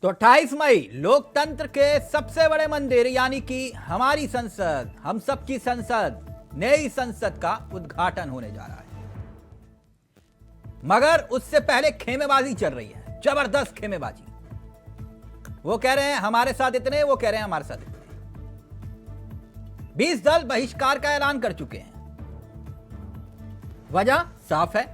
तो 28 मई लोकतंत्र के सबसे बड़े मंदिर यानी कि हमारी संसद, हम सबकी संसद, नई संसद का उद्घाटन होने जा रहा है। मगर उससे पहले खेमेबाजी चल रही है, जबरदस्त खेमेबाजी। वो कह रहे हैं हमारे साथ इतने, वो कह रहे हैं हमारे साथ इतने। 20 दल बहिष्कार का ऐलान कर चुके हैं। वजह साफ है,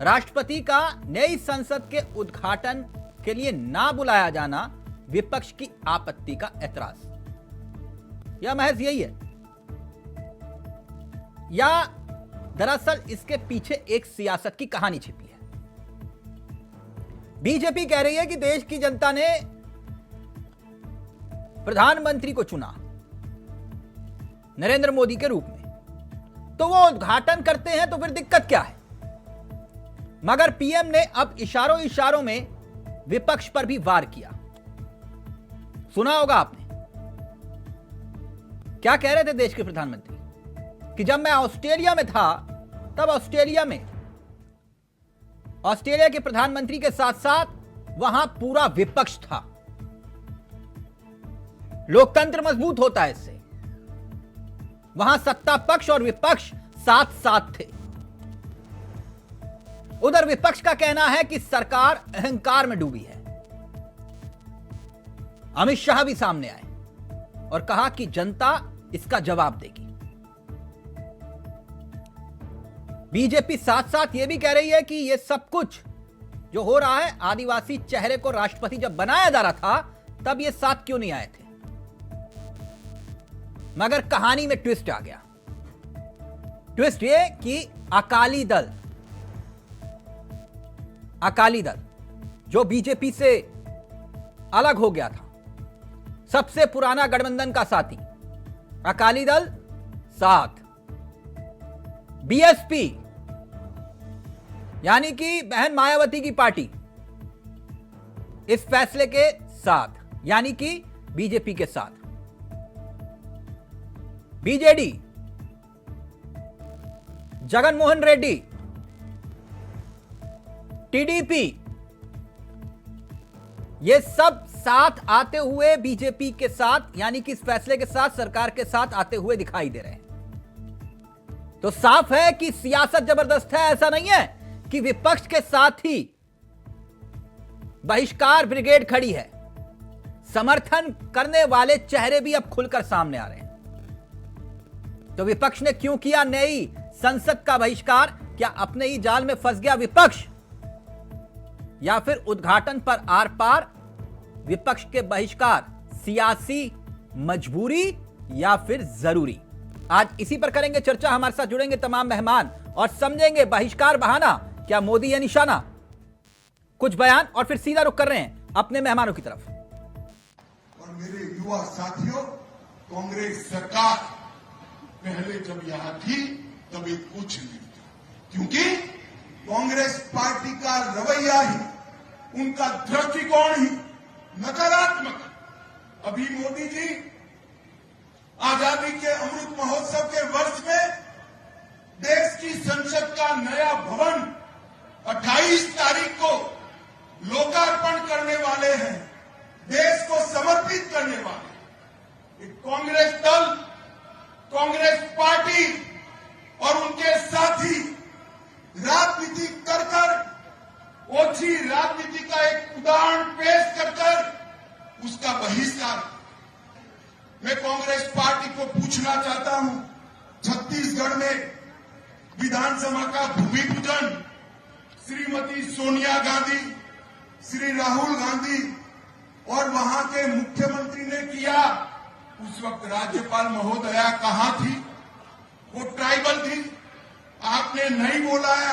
राष्ट्रपति का नई संसद के उद्घाटन के लिए ना बुलाया जाना विपक्ष की आपत्ति का ऐतराज। यह महज यही है, या दरअसल इसके पीछे एक सियासत की कहानी छिपी है। बीजेपी कह रही है कि देश की जनता ने प्रधानमंत्री को चुना नरेंद्र मोदी के रूप में, तो वो उद्घाटन करते हैं तो फिर दिक्कत क्या है। मगर पीएम ने अब इशारों इशारों में विपक्ष पर भी वार किया। सुना होगा आपने क्या कह रहे थे देश के प्रधानमंत्री कि जब मैं ऑस्ट्रेलिया में था तब ऑस्ट्रेलिया के प्रधानमंत्री के साथ साथ वहां पूरा विपक्ष था। लोकतंत्र मजबूत होता है इससे। वहां सत्ता पक्ष और विपक्ष साथ साथ थे। उधर विपक्ष का कहना है कि सरकार अहंकार में डूबी है। अमित शाह भी सामने आए और कहा कि जनता इसका जवाब देगी। बीजेपी साथ साथ यह भी कह रही है कि यह सब कुछ जो हो रहा है, आदिवासी चेहरे को राष्ट्रपति जब बनाया जा रहा था तब ये साथ क्यों नहीं आए थे। मगर कहानी में ट्विस्ट आ गया। ट्विस्ट ये कि अकाली दल जो बीजेपी से अलग हो गया था, सबसे पुराना गठबंधन का साथी अकाली दल साथ, बीएसपी यानी कि बहन मायावती की पार्टी इस फैसले के साथ, यानी कि बीजेपी के साथ, बीजेडी जगनमोहन रेड्डी, टीडीपी, ये सब साथ आते हुए बीजेपी के साथ, यानी कि इस फैसले के साथ, सरकार के साथ आते हुए दिखाई दे रहे हैं। तो साफ है कि सियासत जबरदस्त है। ऐसा नहीं है कि विपक्ष के साथ ही बहिष्कार ब्रिगेड खड़ी है। समर्थन करने वाले चेहरे भी अब खुलकर सामने आ रहे हैं। तो विपक्ष ने क्यों किया नई संसद का बहिष्कार? क्या अपने ही जाल में फंस गया विपक्ष, या फिर उद्घाटन पर आर पार विपक्ष के बहिष्कार सियासी मजबूरी या फिर जरूरी? आज इसी पर करेंगे चर्चा। हमारे साथ जुड़ेंगे तमाम मेहमान और समझेंगे बहिष्कार बहाना, क्या मोदी या निशाना। कुछ बयान और फिर सीधा रुख कर रहे हैं अपने मेहमानों की तरफ। और मेरे युवा साथियों, कांग्रेस सरकार पहले जब यहां थी तब एक कुछ नहीं था, क्योंकि कांग्रेस पार्टी का रवैया ही, उनका दृष्टिकोण ही नकारात्मक। अभी मोदी जी आजादी के अमृत महोत्सव के वर्ष में देश की संसद का नया भवन 28 तारीख को लोकार्पण करने वाले हैं, देश को समर्पित करने वाले। एक कांग्रेस दल, कांग्रेस पार्टी और उनके साथी राजनीति कर ओछी राजनीति का एक उदाहरण पेश कर उसका बहिष्कार। मैं कांग्रेस पार्टी को पूछना चाहता हूं, छत्तीसगढ़ में विधानसभा का भूमि पूजन श्रीमती सोनिया गांधी, श्री राहुल गांधी और वहां के मुख्यमंत्री ने किया। उस वक्त राज्यपाल महोदया कहां थी? वो ट्राइबल थी, आपने नहीं बुलाया।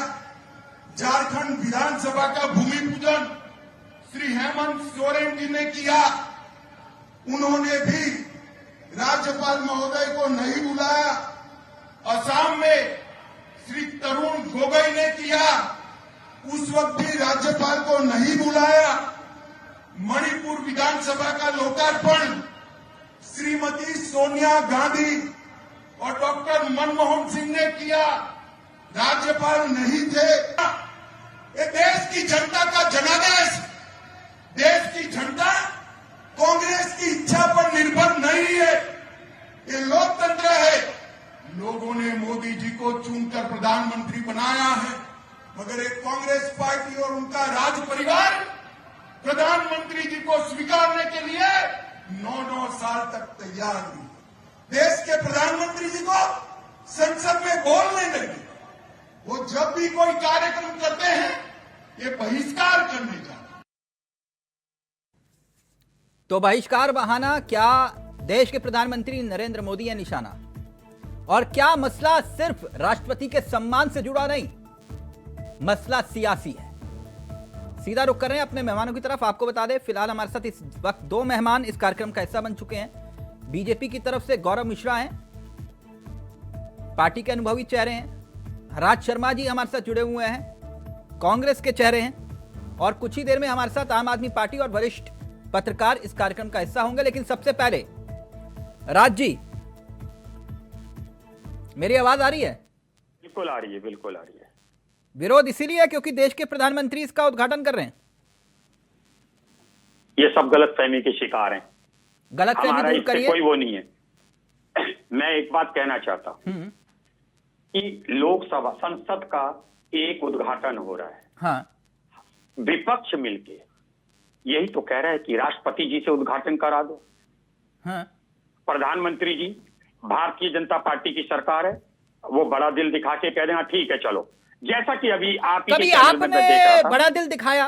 झारखंड विधानसभा का भूमि पूजन श्री हेमंत सोरेन जी ने किया, उन्होंने भी राज्यपाल महोदय को नहीं बुलाया। असम में श्री तरुण गोगोई ने किया, उस वक्त भी राज्यपाल को नहीं बुलाया। मणिपुर विधानसभा का लोकार्पण श्रीमती सोनिया गांधी और डॉक्टर मनमोहन सिंह ने किया, राज्यपाल नहीं थे। ये देश की जनता का जनादेश, देश की जी और उनका राज परिवार प्रधानमंत्री जी को स्वीकारने के लिए 9-9 साल तक तैयार नहीं। देश के प्रधानमंत्री जी को संसद में बोलने नहीं देते। वो जब भी कोई कार्यक्रम करते हैं ये बहिष्कार करने जाते हैं। तो बहिष्कार बहाना क्या देश के प्रधानमंत्री नरेंद्र मोदी है निशाना? और क्या मसला सिर्फ राष्ट्रपति के सम्मान से जुड़ा नहीं, मसला सियासी है। सीधा रुख कर रहे हैं अपने मेहमानों की तरफ। आपको बता दें फिलहाल हमारे साथ इस वक्त दो मेहमान इस कार्यक्रम का हिस्सा बन चुके हैं। बीजेपी की तरफ से गौरव मिश्रा हैं, पार्टी के अनुभवी चेहरे हैं। राज शर्मा जी हमारे साथ जुड़े हुए हैं, कांग्रेस के चेहरे हैं। और कुछ ही देर में हमारे साथ आम आदमी पार्टी और वरिष्ठ पत्रकार इस कार्यक्रम का हिस्सा होंगे। लेकिन सबसे पहले राज जी, मेरी आवाज आ रही है? बिल्कुल आ रही है, बिल्कुल आ रही है। विरोध इसीलिए है क्योंकि देश के प्रधानमंत्री इसका उद्घाटन कर रहे हैं। ये सब गलतफहमी के शिकार हैं। गलतफहमी हमारा दूर इससे करिए। कोई वो नहीं है। मैं एक बात कहना चाहता हूं कि लोकसभा संसद का एक उद्घाटन हो रहा है। हाँ, विपक्ष मिलके यही तो कह रहा है कि राष्ट्रपति जी से उद्घाटन करा दो। हाँ, प्रधानमंत्री जी, भारतीय जनता पार्टी की सरकार है, वो बड़ा दिल दिखा के कह दें हाँ ठीक है चलो। जैसा कि अभी आप कभी आपने बड़ा दिल दिखाया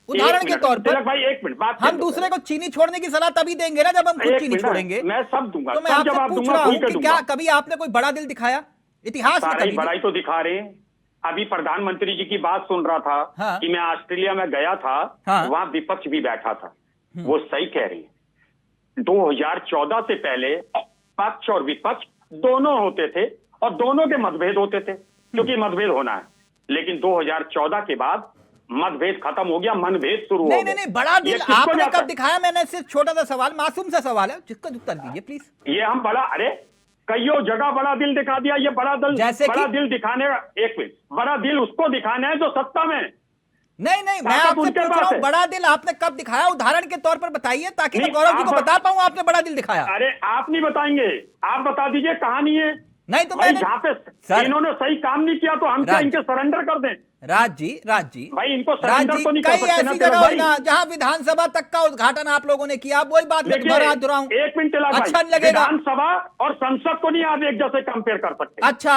उदाहरण के तौर पर? भाई एक मिनट बात, हम दूसरे को चीनी छोड़ने की सलाह तभी देंगे ना जब हम खुद चीनी छोड़ेंगे। मैं सब दूंगा, तो मैं आपसे पूछ रहा हूं कि क्या कभी आपने कोई बड़ा दिल दिखाया इतिहास में? कभी बड़ाई तो दिखा रहे हैं। अभी प्रधानमंत्री जी की बात सुन रहा था। हाँ। कि मैं ऑस्ट्रेलिया में गया था। हाँ। वहां विपक्ष भी बैठा था। वो सही कह रही है। 2014 से पहले पक्ष और विपक्ष दोनों होते थे और दोनों के मतभेद होते थे, क्योंकि मतभेद होना है। लेकिन 2014 के बाद मतभेद खत्म हो गया, मनभेद शुरू हो गया। नहीं, बड़ा दिल आपने कब दिखाया? मैंने सिर्फ छोटा सा सवाल, मासूम सा सवाल है, जिसका उत्तर दीजिए प्लीज। ये हम अरे कईयों जगह बड़ा दिल दिखा दिया। ये बड़ा दिल, बड़ा दिल दिखाने, एक मिनट, बड़ा दिल उसको दिखाना है जो सत्ता में। नहीं, मैं आपसे पूछ रहा हूँ बड़ा दिल आपने कब दिखाया? उदाहरण के तौर पर बताइए ताकि मैं गौरव जी को बता पाऊं आपने बड़ा दिल दिखाया। अरे आप नहीं बताएंगे, आप बता दीजिए कहानी है। नहीं तो भाई जहाँ पे इन्होंने सही काम नहीं किया तो हम क्या इनके सरेंडर कर दें? राज जी भाई इनको सरेंडर तो नहीं कर सकते ना जगह भाई, जहाँ विधानसभा तक का उद्घाटन आप लोगों ने किया, वही बात मैं दोहरा रहा हूँ। एक मिनट अच्छा नहीं लगेगा? विधानसभा और संसद को नहीं आप एक जैसे कंपेयर कर सकते। अच्छा,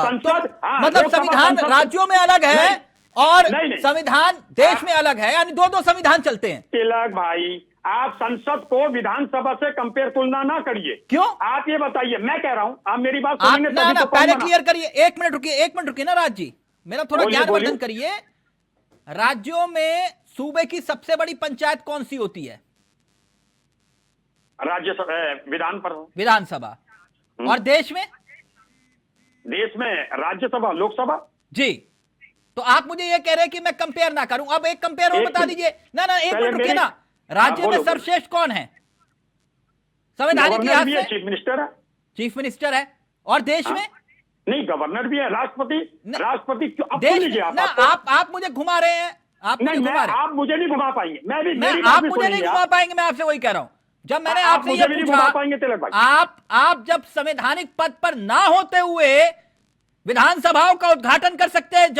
संसद मतलब संविधान राज्यों में अलग है और संविधान देश में अलग है, यानी दो संविधान चलते हैं। तिलक भाई, आप संसद को विधानसभा से कंपेयर तुलना ना करिए। क्यों? आप ये बताइए, मैं कह रहा हूं, आप मेरी बात सुनेंगे ना, पहले क्लियर करिए। एक मिनट रुकिए ना राज जी, मेरा थोड़ा ज्ञानवर्धन करिए। राज्यों में सूबे की सबसे बड़ी पंचायत कौन सी होती है? राज्यसभा, विधानसभा। और देश में? देश में राज्यसभा, लोकसभा। जी, तो आप मुझे ये कह रहे हैं कि मैं कंपेयर ना करूं। अब एक कंपेयर और बता दीजिए ना। एक मिनट रुकिए ना। राज्य में सर्वश्रेष्ठ कौन है संवैधानिक लिहाज से? चीफ मिनिस्टर है। चीफ मिनिस्टर है। और देश में? नहीं, गवर्नर भी है, राष्ट्रपति। देश ना, आप मुझे घुमा रहे हैं। आप मुझे घुमा रहे हैं। आप मुझे नहीं घुमा पाएंगे। आप मुझे नहीं घुमा पाएंगे, मैं आपसे वही कह रहा हूं। जब मैंने आपसे ये पूछा, आप जब संवैधानिक पद पर ना होते हुए विधानसभाओं का उद्घाटन कर सकते हैं,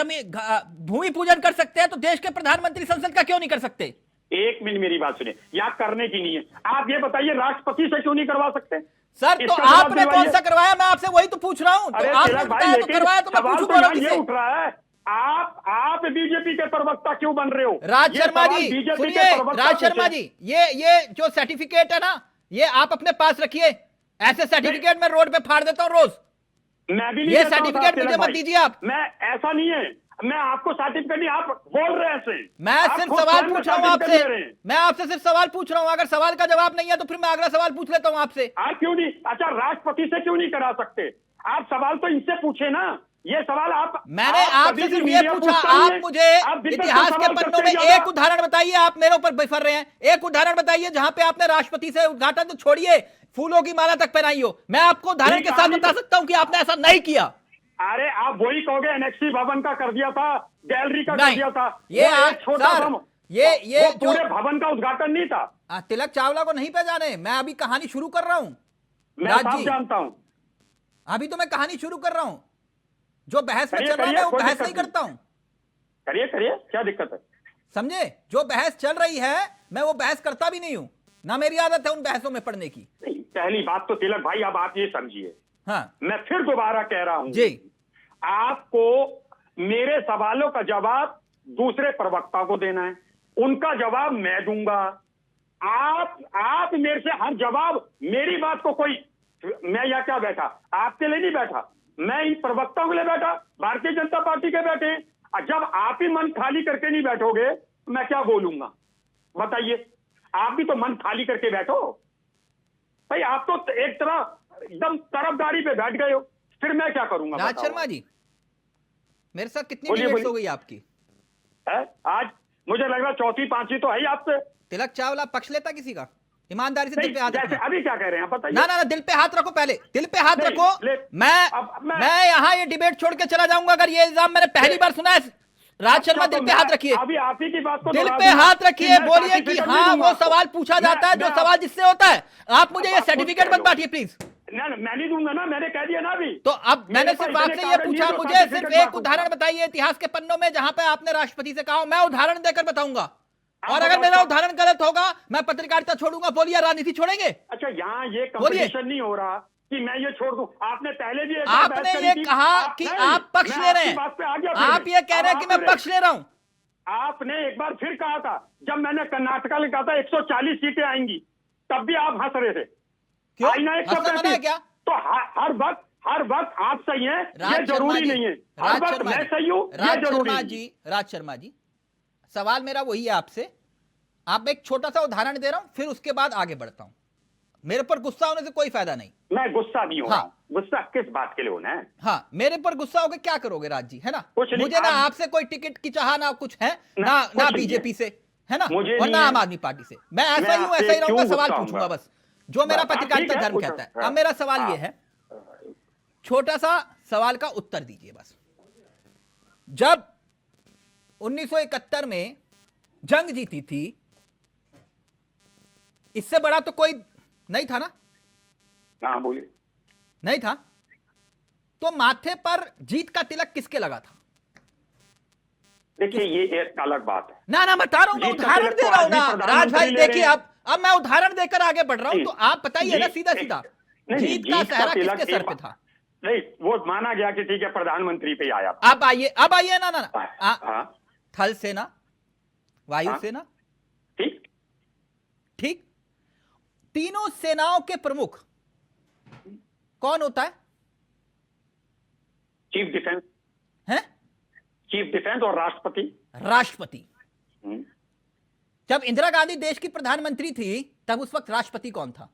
भूमि पूजन कर सकते हैं, तो देश के प्रधानमंत्री संसद का क्यों नहीं कर सकते? एक मिनट मेरी बात सुनिए, या करने की नहीं है। आप ये बताइए राष्ट्रपति से क्यों नहीं करवा सकते? सर तो आपने कौन सा करवाया? मैं आपसे वही तो पूछ रहा हूं। तो आपने बताया तो करवाया, तो मैं पूछूंगा ये उठ रहा है। आप बीजेपी के प्रवक्ता क्यों बन रहे हो? राज शर्मा जी सुनिए, राज शर्मा जी, ये जो सर्टिफिकेट है ना, ये आप अपने पास रखिए। ऐसे सर्टिफिकेट मैं रोड पे फाड़ देता हूँ रोज। मैं भी ये सर्टिफिकेट मुझे मत दीजिए आप। मैं ऐसा नहीं है, मैं आपको सर्टिफिकेट नहीं, आप बोल रहे हैं ऐसे। मैं सिर्फ सवाल पूछ रहा हूँ आपसे। मैं आपसे सिर्फ सवाल पूछ रहा हूँ। अगर सवाल का जवाब नहीं है तो फिर मैं अगला सवाल पूछ लेता हूँ आपसे। आप क्यों नहीं? अच्छा, राष्ट्रपति से क्यों नहीं करा सकते? आप सवाल तो इनसे पूछे ना। ये सवाल मैंने आपसे सिर्फ ये पूछा। आप मुझे इतिहास के पन्नों में एक उदाहरण बताइए। आप मेरे ऊपर बिफर रहे हैं। एक उदाहरण बताइए जहां पे आपने राष्ट्रपति से उद्घाटन, तो छोड़िए फूलों की माला तक पहनाई हो। मैं आपको उदाहरण के साथ बता सकता हूं कि आपने ऐसा नहीं किया। अरे आप वही कहोगे एनेक्सी भवन का कर दिया था, गैलरी का कर दिया था। ये छोटा ये पूरे भवन का उद्घाटन नहीं था। तिलक चावला को नहीं पहचाने? मैं अभी कहानी शुरू कर रहा हूं। मैं सब जानता हूं। अभी तो मैं कहानी शुरू कर रहा हूं। जो बहस में चल रहा है वो बहस नहीं करता हूं। करिए, क्या दिक्कत है? समझे? जो बहस चल रही है मैं वो बहस करता भी नहीं हूं, ना मेरी आदत है उन बहसों में पढ़ने की। नहीं, पहली बात तो तिलक भाई अब आप ये समझिए, हाँ मैं फिर दोबारा कह रहा हूं जी, आपको मेरे सवालों का जवाब दूसरे प्रवक्ता को देना है, उनका जवाब मैं दूंगा। आप मेरे से हर जवाब, मेरी बात को कोई, मैं यहाँ क्या बैठा, आपके लिए नहीं बैठा, मैं इन प्रवक्ताओं के लिए बैठा, भारतीय जनता पार्टी के बैठे हैं। और जब आप ही मन खाली करके नहीं बैठोगे मैं क्या बोलूंगा बताइए? आप भी तो मन खाली करके बैठो भाई, आप तो एक तरह एकदम तरफदारी पे बैठ गए हो, फिर मैं क्या करूंगा? राज बताओ। शर्मा जी, मेरे साथ कितनी बोलिए, डिबेट्स बोलिए। हो गई आपकी? है? आज मुझे लग रहा चौथी पांचवी तो है ही आपसे। तिलक चावला पक्ष लेता किसी का? ईमानदारी से नहीं, दिल पे हाथ जैसे रखना। अभी क्या कह रहे हैं आप बताइए। ना ना ना, दिल पे हाथ रखो, पहले दिल पे हाथ नहीं, रखो। मैं मैं यहाँ ये डिबेट छोड़ के चला जाऊंगा अगर ये इल्जाम मैंने पहली बार सुना है। राज शर्मा, दिल पे हाथ रखिए, अभी आप ही की बात को दिल दोहरा पे दूंगा हाथ कि रखिए, मैं बोलिए कि सर्टिफिकेट हाँ नहीं वो दूंगा। सवाल पूछा जाता है जो सवाल जिससे होता है। आप मुझे ये आप खुद सर्टिफिकेट कह मत लो। बांटिए प्लीज। ना मैं नहीं दूंगा ना, मैंने कह दिया ना अभी। तो अब मैंने मेरे सिर्फ पास आपसे इतने ये कागज पूछा, नहीं है, मुझे तो सिर्फ सर्टिफिकेट एक बांटूंगा। उदाहरण बताइए इतिहास के पन्नों में जहां पे आपने राष्ट्रपति से कहा, मैं उदाहरण देकर बताऊंगा। और अगर बताओ मेरा क्या? उदाहरण गलत होगा मैं पत्रकारिता छोड़ूंगा। बोलिए, राजनीति छोड़ेंगे? अच्छा, यहाँ ये बोलिए। कंपटीशन नहीं हो रहा कि मैं ये छोड़ दूं। आपने पहले भी एक बार आपने बहस करी ये थी। कहा कि नहीं, आप पक्ष मैं ले रहे आपकी हैं, बात पे आ गया फिर आप मैं। ये कह रहे हैं अब कि आप मैं पक्ष ले रहा हूं। आपने एक बार फिर कहा था, जब मैंने कर्नाटका में कहा था 140 सीटें आएंगी, तब भी आप हंस रहे थे। क्यों? आई ना हंसना मना है क्या? तो हर वक्त आप सही हैं ये राज शर्मा जरूरी जी, नहीं है। हर राज वक्त शर्मा मैं जी, सही हूं ये राज जरूरी शर्मा नहीं है। जी, राज शर्मा जी, सवाल मेरा वही है आपसे। आप एक छोटा सा उदाहरण दे रहा हूं, फिर उसके बाद आगे बढ़ता हूं। मेरे पर गुस्सा होने से कोई फायदा नहीं। मैं गुस्सा नहीं हो हाँ। रहा हूं। गुस्सा किस बात के लिए होना है? हाँ, मेरे पर गुस्सा होकर क्या करोगे राज जी, है ना? कुछ नहीं, मुझे ना आप- आपसे कोई टिकट की चाह ना कुछ है ना, ना कुछ ना नहीं बीजेपी है। से, है ना? मुझे और नहीं ना है। आम आदमी पार्टी से। मैं ऐसा मैं ही हूं, आपसे ऐसा ही रहूंगा, क्यों सवाल गुस्सा पूछूंगा होऊंगा? बस जो मेरा हाँ, ठीक पत्रकारिता है, धर्म पूछो। कहता है। हाँ। अब मेरा सवाल हाँ। ये है, छोटा सा सवाल का उत्तर दीजिए बस। जब 1971 में जंग जीती थी, इससे बड़ा तो कोई नहीं था ना? हाँ बोलिए। नहीं था। तो माथे पर जीत का तिलक किसके लगा था? देखिए ये एक अलग बात है। ना ना, बता रहा हूं, मैं जीत का उदाहरण तिलक दे तो रहा हूं आज भी ना प्रधानमंत्री राज भाई। ले रहे देखिए, हैं। अब मैं उदाहरण देकर आगे बढ़ रहा हूं, तो आप बताइए ना सीधा सीधा, जीत का सहरा किसके सर पे था? नहीं, वो माना गया कि ठीक है प्रधानमंत्री पे आया था। अब आइए ना ना ना। हाँ, थल सेना, वायु हाँ। सेना, ठीक। ठीक। तीनों सेनाओं के प्रमुख कौन होता है? चीफ डिफेंस, हैं? चीफ डिफेंस और राष्ट्रपति। राष्ट्रपति। हम्म। जब इंदिरा गांधी देश की प्रधानमंत्री थी तब उस वक्त राष्ट्रपति कौन था?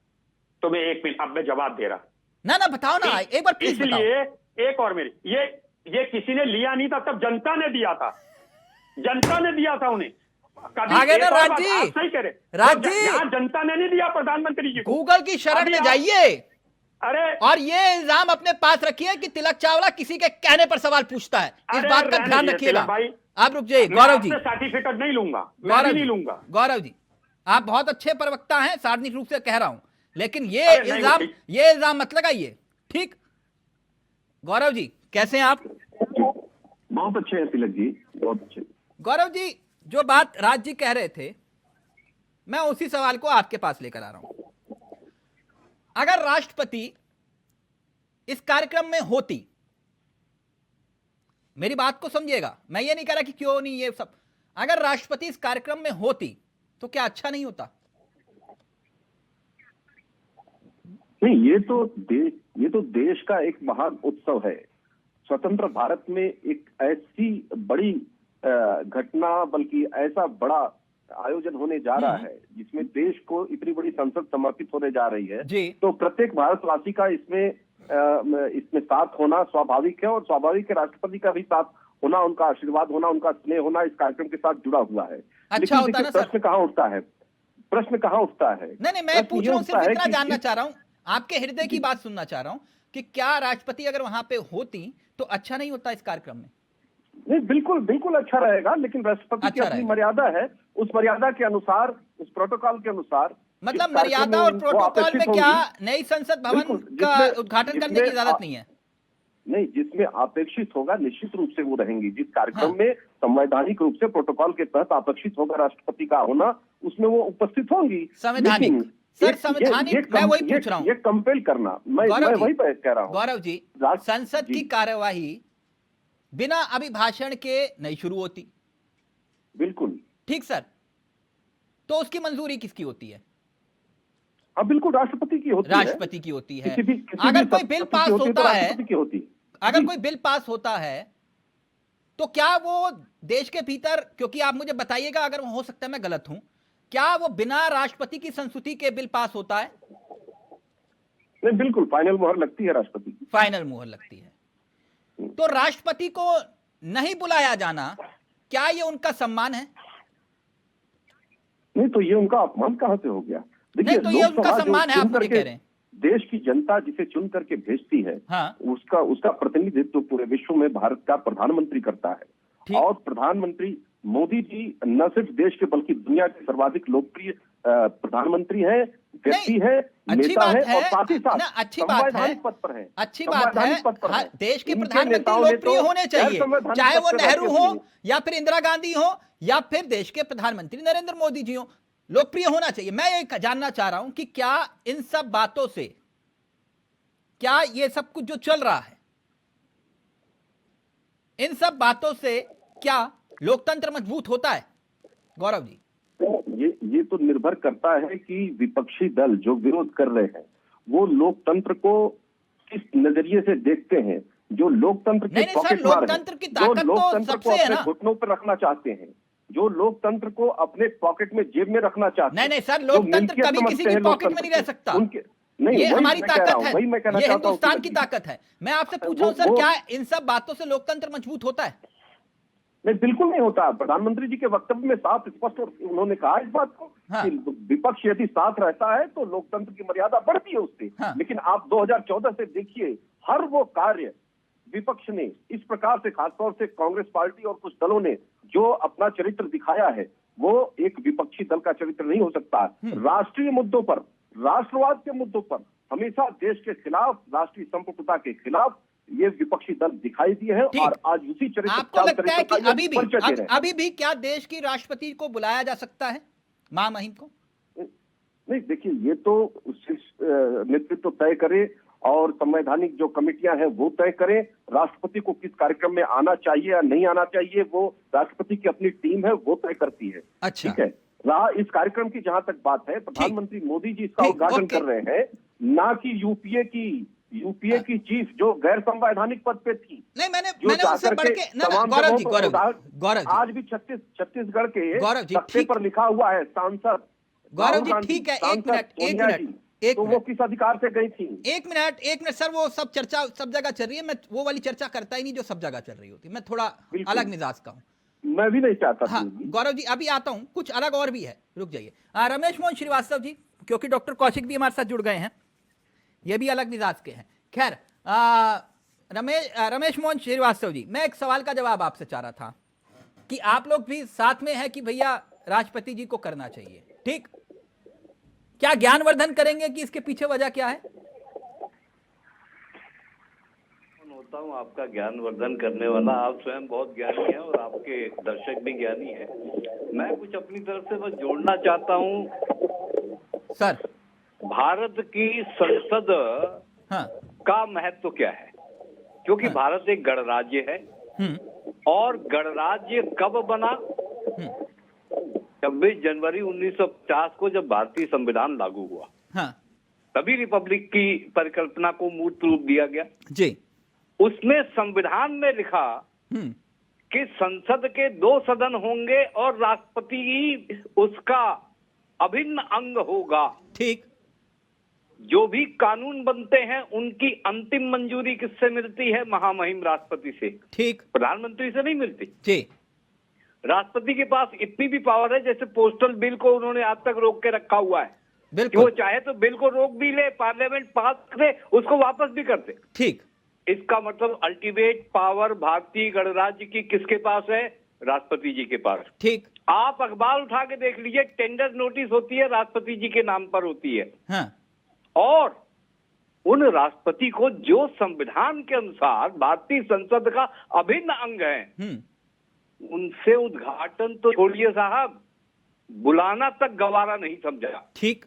तो मैं एक मिनट, अब मैं जवाब दे रहा। ना ना, बताओ ना, एक बार प्लीज बताओ। इसलिए एक और मेरी, ये किसी ने लिया नहीं था, तब जनता ने दिया था। जनता ने दिया था उन्हें। कभी आगे ना एक और राज बात, जी। आप सही कह रहे। राज जी। यहाँ जनता ने नहीं दिया प्रधानमंत्री जी को। गूगल की शरण अभी में आप- जाइए अरे और ये इल्जाम अपने पास रखिए कि तिलक चावला किसी के कहने पर सवाल पूछता है। इस अरे बात का रहने ध्यान दीजिए रखिएगा। तिलक भाई। आप रुक जाइए। मैं गौरव जी, आपसे सर्टिफिकेट नहीं लूंगा, मैं गौरव भी जी, नहीं लूंगा। गौरव जी, आप बहुत अच्छे प्रवक्ता हैं, सार्वजनिक रूप से कह रहा हूं, लेकिन ये अरे नहीं, इल्जाम वो ठीक। ये इल्जाम मत लगाइए, ठीक? गौरव जी, कैसे हैं आप? बहुत अच्छे हैं तिलक जी, बहुत अच्छे। गौरव जी, जो बात राज जी कह रहे थे, मैं उसी सवाल को आपके पास लेकर आ रहा हूं। अगर राष्ट्रपति इस कार्यक्रम में होती, मेरी बात को समझिएगा, मैं ये नहीं कह रहा कि क्यों नहीं ये सब, अगर राष्ट्रपति इस कार्यक्रम में होती तो क्या अच्छा नहीं होता? नहीं, ये तो देश का एक महान उत्सव है। स्वतंत्र भारत में एक ऐसी बड़ी घटना, बल्कि ऐसा बड़ा आयोजन होने जा रहा है जिसमें देश को इतनी बड़ी संसद समर्पित होने जा रही है। जी। तो प्रत्येक भारतवासी का इसमें साथ होना स्वाभाविक है, और स्वाभाविक है राष्ट्रपति का भी साथ होना, उनका आशीर्वाद होना, उनका स्नेह होना इस कार्यक्रम के साथ जुड़ा हुआ है। अच्छा लेकिन होता देखिए, ना सर? प्रश्न कहाँ उठता है? प्रश्न कहाँ उठता है? नहीं, मैं प्रश्न पूछ ये रहा हूं, उठता सिर्फ है इतना कि जानना जिस- चाह रहा हूं, आपके हृदय की बात सुनना चाह रहा हूं कि क्या राष्ट्रपति अगर वहां पे होती तो अच्छा नहीं होता इस कार्यक्रम में? नहीं, बिल्कुल बिल्कुल अच्छा रहेगा, लेकिन राष्ट्रपति की अच्छा अपनी रहेगा। मर्यादा है। उस मर्यादा के अनुसार, उस प्रोटोकॉल के अनुसार, मतलब इस कार्यक्रम मर्यादा और वो प्रोटोकॉल आकर्षित में क्या होंगी। नई संसद भवन बिल्कुल, का जिसमें- उद्घाटन करने की जिसमें इजाजत नहीं है? नहीं, जिसमें अपेक्षित होगा निश्चित रूप से वो रहेंगी। जिस कार्यक्रम में संवैधानिक रूप से प्रोटोकॉल के तहत अपेक्षित होगा राष्ट्रपति का होना, उसमें वो उपस्थित होंगी। संवैधानिक, लेकिन सर संवैधानिक, मैं वही पूछ रहा हूँ, ये कंपेल करना, मैं वही कह रहा हूँ गौरव जी, संसद की कार्यवाही बिना अभिभाषण के नहीं शुरू होती। बिल्कुल ठीक सर, तो उसकी मंजूरी किसकी होती है? अब बिल्कुल राष्ट्रपति की होती है। राष्ट्रपति की होती है। किसी अगर कोई बिल पास होता है, राष्ट्रपति की होती है। अगर कोई बिल पास होता है तो क्या वो देश के भीतर, क्योंकि आप मुझे बताइएगा अगर हो सकता है मैं गलत हूं, क्या वो बिना राष्ट्रपति की संस्तुति के बिल पास होता है? नहीं, बिल्कुल फाइनल मुहर लगती है राष्ट्रपति की। फाइनल मुहर लगती है। तो राष्ट्रपति को नहीं बुलाया जाना, क्या ये उनका सम्मान है? नहीं, तो ये उनका अपमान कहां से हो गया? नहीं, तो ये उनका सम्मान है, आप मुझे कह रहे हैं। देश की जनता जिसे चुन करके भेजती है, हाँ। उसका प्रतिनिधित्व पूरे विश्व में भारत का प्रधानमंत्री करता है। और प्रधानमंत्री मोदी जी न सिर्फ देश के बल्कि दुनिया के सर्वाधिक लोकप्रिय प्रधानमंत्री हैं, व्यक्ति है, नेता है, और साथ ही साथ संवैधानिक पद पर है। अच्छी बात है, देश के प्रधानमंत्री लोकप्रिय होने चाहिए, चाहे वो नेहरू हो या फिर इंदिरा गांधी हो या फिर देश के प्रधानमंत्री नरेंद्र मोदी जी हो, लोकप्रिय होना चाहिए। मैं ये जानना चाह रहा हूं कि क्या इन सब बातों से, क्या ये सब कुछ जो चल रहा है, इन सब बातों से क्या लोकतंत्र मजबूत होता है? गौरव जी, ये तो निर्भर करता है कि विपक्षी दल जो विरोध कर रहे हैं वो लोकतंत्र को किस नजरिए से देखते हैं। जो लोकतंत्र की पॉकेट मार है, जो लोकतंत्र को अपने घुटनों पर रखना चाहते हैं, जो लोकतंत्र को अपने पॉकेट में, जेब में रखना चाहते हैं। नहीं सर, लोकतंत्र कभी किसी की पॉकेट में नहीं रह सकता। नहीं, ये हमारी ताकत है, ये हिंदुस्तान की ताकत है। मैं आपसे पूछ रहा हूं सर, क्या इन सब बातों से लोकतंत्र मजबूत होता है? नहीं, बिल्कुल नहीं होता। प्रधानमंत्री जी के वक्तव्य में साफ स्पष्ट उन्होंने कहा इस बात को कि विपक्ष यदि साथ रहता है तो लोकतंत्र की मर्यादा बढ़ती है उससे। लेकिन आप 2014 से देखिए, हर वो कार्य विपक्ष ने इस प्रकार से, खासतौर से कांग्रेस पार्टी और कुछ दलों ने जो अपना चरित्र दिखाया है, वो एक विपक्षी दल का चरित्र नहीं हो सकता। राष्ट्रीय मुद्दों पर, राष्ट्रवाद के मुद्दों पर हमेशा देश के खिलाफ, राष्ट्रीय संप्रभुता के खिलाफ ये विपक्षी दल दिखाई दिए हैं। और आज उसी चरित्र, आपको लगता है कि अभी भी क्या देश की राष्ट्रपति को बुलाया जा सकता है, महामहिम को? नहीं, देखिए, ये तो नेतृत्व तय करे और संवैधानिक जो कमेटियां हैं वो तय करें। राष्ट्रपति को किस कार्यक्रम में आना चाहिए या नहीं आना चाहिए, वो राष्ट्रपति की अपनी टीम है, वो तय करती है। अच्छा, ठीक है। इस कार्यक्रम की जहां तक बात है, प्रधानमंत्री मोदी जी इसका उद्घाटन कर रहे हैं, ना कि यूपीए की चीफ जो गैर संवैधानिक पद पे थी। नहीं, मैंने उससे बढ़ के, गौरव आज भी छत्तीसगढ़ के तख्ते पर लिखा हुआ है सांसद। गौरव जी ठीक है, एक मिनट, तो वो किस अधिकार से गई थी? एक मिनट सर, वो सब चर्चा सब जगह चल रही है, मैं वो वाली चर्चा करता ही नहीं जो सब जगह चल रही होती। मैं थोड़ा अलग मिजाज का हूँ। मैं भी नहीं चाहता। हाँ गौरव जी, अभी आता हूं, कुछ अलग और भी है, रुक जाइए। रमेश मोहन श्रीवास्तव जी, क्योंकि डॉक्टर कौशिक भी हमारे साथ जुड़ गए हैं, ये भी अलग मिजाज के हैं। खैर, रमेश मोहन श्रीवास्तव जी, मैं एक सवाल का जवाब आपसे चाह रहा था कि आप लोग भी साथ में हैं कि भैया राष्ट्रपति जी को करना चाहिए, ठीक? क्या ज्ञानवर्धन करेंगे कि इसके पीछे वजह क्या है? होता हूँ आपका ज्ञानवर्धन करने वाला, आप स्वयं बहुत ज्ञानी हैं और आपके दर्शक भी ज्ञानी हैं। मैं कुछ अपनी तरफ से बस जोड़ना चाहता हूँ। सर, भारत की संसद का महत्व क्या है? क्योंकि भारत एक गणराज्य है और गणराज्य कब बना? 26 जनवरी 1950 को जब भारतीय संविधान लागू हुआ, तभी रिपब्लिक की परिकल्पना को मूर्त रूप दिया गया जी। उसमें संविधान में लिखा कि संसद के 2 सदन होंगे और राष्ट्रपति उसका अभिन्न अंग होगा। ठीक। जो भी कानून बनते हैं उनकी अंतिम मंजूरी किससे मिलती है? महामहिम राष्ट्रपति से। ठीक। प्रधानमंत्री से नहीं मिलती जी। राष्ट्रपति के पास इतनी भी पावर है, जैसे पोस्टल बिल को उन्होंने आज तक रोक के रखा हुआ है, बिल्कुल। वो चाहे तो बिल को रोक भी ले, पार्लियामेंट पास करे, उसको वापस भी कर दे। ठीक। इसका मतलब अल्टीमेट पावर भारतीय गणराज्य की किसके पास है? राष्ट्रपति जी के पास। ठीक। आप अखबार उठा के देख लीजिए, टेंडर नोटिस होती है राष्ट्रपति जी के नाम पर होती है। हाँ। और उन राष्ट्रपति को जो संविधान के अनुसार भारतीय संसद का अभिन्न अंग है, उनसे उद्घाटन तो छोड़िए साहब, बुलाना तक गवारा नहीं समझा। ठीक।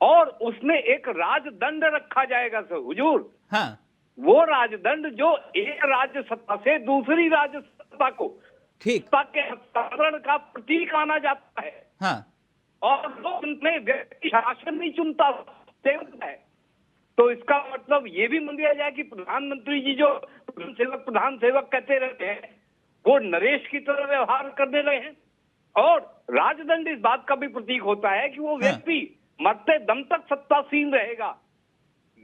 और उसने एक राजदंड रखा जाएगा सर हुजूर। हाँ। वो राजदंड जो एक राज्य सत्ता से दूसरी राज्य सत्ता को ठीक सत्ता के हस्तांतरण का प्रतीक माना जाता है। हाँ। और लोग में व्यक्ति शासन नहीं चुनता, सेवक है। तो इसका मतलब ये भी मान लिया जाए कि प्रधानमंत्री जी जो प्रधान सेवक कहते रहते हैं, वो नरेश की तरह व्यवहार करने लगे हैं। और राजदंड इस बात का भी प्रतीक होता है कि वो व्यक्ति मरते दम तक सत्तासीन रहेगा।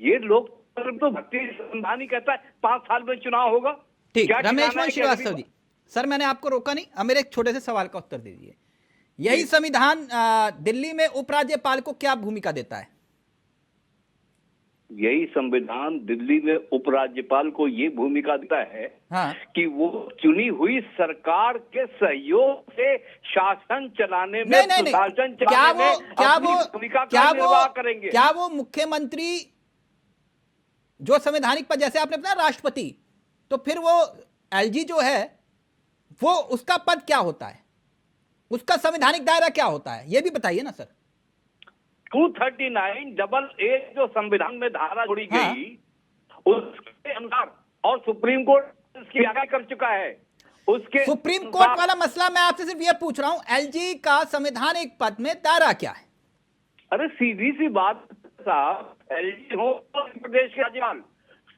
ये लोग तो भारतीय संविधान ही कहता है 5 साल में चुनाव होगा। ठीक। क्या रमेश ठिकाना है मोहन कि श्रीवास्तव अभी- जी, सर मैंने आपको रोका नहीं, अब मेरे एक छोटे से सवाल का उत्तर दे दीजिए। यही संविधान दिल्ली में उपराज्यपाल को क्या भूमिका देता है? यही संविधान दिल्ली में उपराज्यपाल को ये भूमिका देता है कि वो चुनी हुई सरकार के सहयोग से शासन चलाने में, नहीं नहीं नहीं, प्रशासन क्या चलाने वो में क्या अपनी वो भूमिका क्या का वो निर्वाह करेंगे। क्या वो मुख्यमंत्री जो संवैधानिक पद, जैसे आपने बताया राष्ट्रपति, तो फिर वो एलजी जो है वो उसका पद क्या होता है, उसका संवैधानिक दायरा क्या होता है, ये भी बताइए ना सर। 239AA जो संविधान में धारा जोड़ी गई, उसके अनुसार, और सुप्रीम कोर्ट इसकी व्याख्या कर चुका है, उसके सुप्रीम कोर्ट वाला मसला मैं आपसे सिर्फ ये पूछ रहा हूं, एलजी का संवैधानिक पद में दायरा क्या है? अरे सीधी सी बात साहब, एलजी हो प्रदेश के राज्यपाल,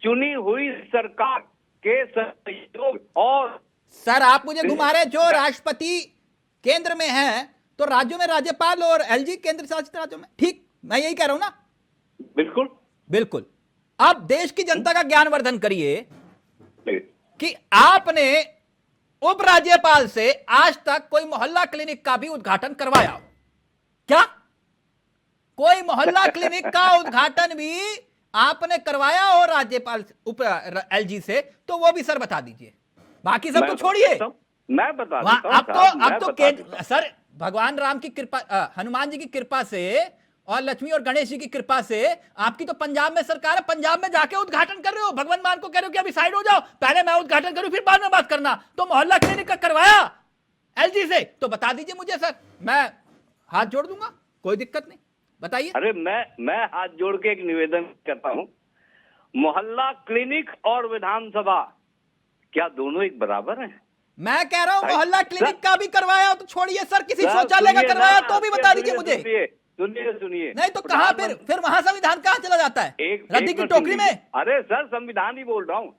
चुनी हुई सरकार के सहयोग। और सर आप मुझे घुमा रहे, जो राष्ट्रपति केंद्र में है तो राज्यों में राज्यपाल और एलजी केंद्र शासित राज्यों में, ठीक, मैं यही कह रहा हूं ना? बिल्कुल बिल्कुल। आप देश की जनता का ज्ञानवर्धन करिए कि आपने उपराज्यपाल से आज तक कोई मोहल्ला क्लिनिक का भी उद्घाटन करवाया हो क्या? कोई मोहल्ला क्लिनिक का उद्घाटन भी आपने करवाया हो राज्यपाल एलजी से, तो वो भी सर बता दीजिए। बाकी सब तो छोड़िए, मैं बता देता हूं, अब तो सर भगवान राम की कृपा, हनुमान जी की कृपा से और लक्ष्मी और गणेश जी की कृपा से आपकी तो पंजाब में सरकार है, पंजाब में जाके उद्घाटन कर रहे हो, भगवान मान को कह रहे हो कि अभी साइड हो जाओ, पहले मैं उद्घाटन करूं फिर बाद में बात करना। तो मोहल्ला क्लिनिक का करवाया एलजी से, तो बता दीजिए मुझे सर, मैं हाथ जोड़ दूंगा, कोई दिक्कत नहीं, बताइए। अरे मैं हाथ जोड़ के एक निवेदन करता हूं, मोहल्ला क्लिनिक और विधानसभा क्या दोनों एक बराबर हैं? मैं कह रहा हूं मोहल्ला क्लिनिक का भी करवाया हो तो छोड़िए सर, किसी शौचालय का करवाया तो भी बता दीजिए मुझे। सुनिए नहीं तो कहां फिर वहां संविधान कहां चला जाता है? रद्दी की टोकरी में? अरे सर संविधान ही बोल रहा हूं।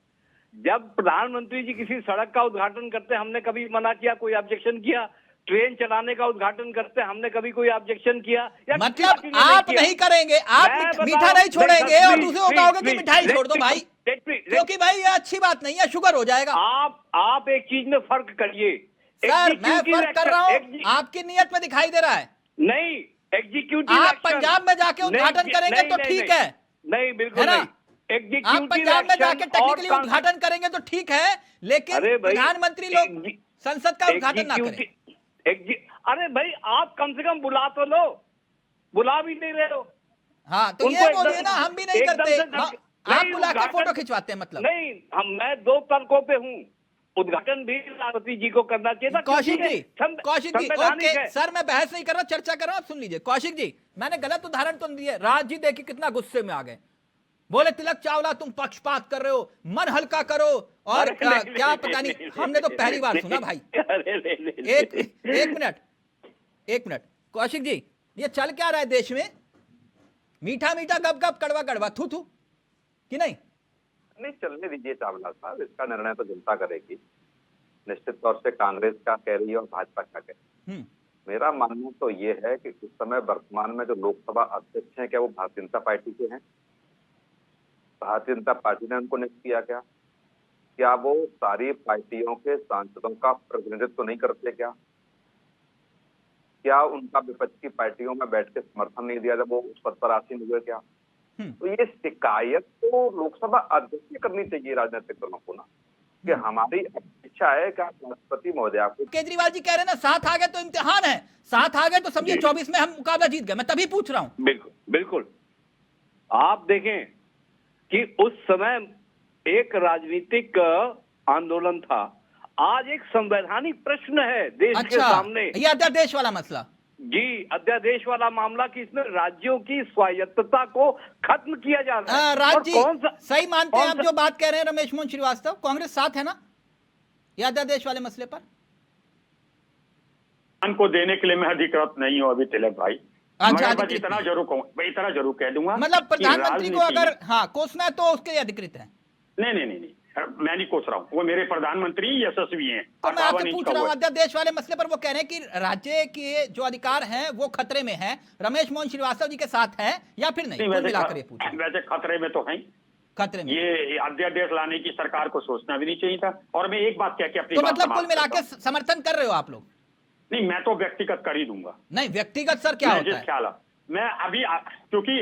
जब प्रधानमंत्री जी किसी सड़क का उद्घाटन करते हमने कभी मना किया, कोई ऑब्जेक्शन किया? ट्रेन चलाने का उद्घाटन करते हमने कभी कोई ऑब्जेक्शन किया? या मतलब आप नहीं करेंगे, आप मीठा नहीं छोड़ेंगे और दूसरे को कहोगे कि मिठाई छोड़ दो भाई, क्योंकि भाई ये अच्छी बात नहीं है, शुगर हो जाएगा। आप एक चीज में फर्क करिए सर, मैं फर्क कर रहा हूं, आपकी नियत में दिखाई दे रहा है। नहीं, एग्जीक्यूटिव आप पंजाब में जाके उद्घाटन करेंगे तो ठीक है, नहीं बिल्कुल नहीं। आप पंजाब में जाके टेक्निकली उद्घाटन करेंगे तो ठीक है, लेकिन प्रधानमंत्री लोग संसद का उद्घाटन ना करें। अरे भाई आप कम से कम बुला तो लो, बुला भी नहीं रहे हो। हाँ तो ये बोलिए ना, हम भी नहीं करते, आप बुला के फोटो खिंचवाते हैं मतलब? नहीं, मैं 2 तर्कों पे हूँ, उद्घाटन भी राष्ट्रपति जी को करना चाहिए था। कौशिक जी, ओके सर, मैं बहस नहीं कर रहा, चर्चा कर रहा हूं, आप सुन लीजिए। कौशिक जी, मैंने गलत उदाहरण तो नहीं दिया, राज जी देखिए कितना गुस्से में आ गए, बोले तिलक चावला तुम पक्षपात कर रहे हो, मन हल्का करो, और क्या पता नहीं, हमने तो पहली बार सुना भाई। एक मिनट कौशिक जी, ये चल क्या रहा है देश में? मीठा मीठा गप गप, कड़वा कड़वा थू थू, कि नहीं? नहीं, चलने दीजिए चावला साहब, इसका निर्णय तो जनता करेगी। निश्चित तौर से कांग्रेस क्या कह रही है और भाजपा क्या कह रही है। मेरा मानना तो ये है कि इस समय वर्तमान में जो लोकसभा अध्यक्ष हैं, क्या वो भारतीय जनता पार्टी के हैं? भारतीय जनता पार्टी ने उनको नियुक्त किया क्या वो सारी पार्टियों के सांसदों का प्रतिनिधित्व नहीं करते क्या उनका विपक्ष की पार्टियों में बैठ के समर्थन नहीं दिया जब वो उस पद पर आसीन हुए क्या? तो ये शिकायत तो लोकसभा अध्यक्ष से करनी चाहिए राजनीतिक दलों को ना, कि हमारी इच्छा है कि राष्ट्रपति महोदय को। केजरीवाल जी कह रहे हैं ना, 7 आ गए तो इम्तिहान है, 7 आ गए तो समझिए 24 में हम मुकाबला जीत गए, मैं तभी पूछ रहा हूं। बिल्कुल बिल्कुल। आप देखें, कि उस समय एक राजनीतिक आंदोलन था, आज एक संवैधानिक प्रश्न है देश के सामने। ये अध्यादेश वाला मसला, जी, अध्यादेश वाला मामला कि इसमें राज्यों की स्वायत्तता को खत्म किया जा रहा है। राज जी, कौन सा सही मानते हैं आप जो बात कह रहे हैं रमेश मोहन श्रीवास्तव? कांग्रेस साथ है ना ये अध्यादेश वाले मसले पर? को देने के लिए मैं अधिकृत नहीं हूं अभी तिलक भाई। अच्छा, मगर बस इतना जरूर कह दूंगा, मतलब प्रधानमंत्री को अगर कोसना है तो उसके लिए अधिकृत है? नहीं, मैं नहीं कोस रहा हूँ, वो मेरे प्रधानमंत्री यशस्वी हैं। तो मैं आपसे पूछ रहा हूँ अध्यादेश वाले मसले पर, वो कह रहे हैं कि राज्य के जो अधिकार हैं वो खतरे में हैं, रमेश मोहन श्रीवास्तव जी के साथ है या फिर नहीं? मिलाकर ये पूछे। वैसे खतरे में तो है, खतरे में ये अध्यादेश लाने की सरकार को सोचना भी नहीं चाहिए था। और मैं एक बात क्या कि अपनी तो मतलब कुल मिला के समर्थन कर रहे हो आप लोग? नहीं, मैं तो व्यक्तिगत कर ही दूंगा। नहीं, व्यक्तिगत सर क्या होता है? ख्याल मैं अभी, क्योंकि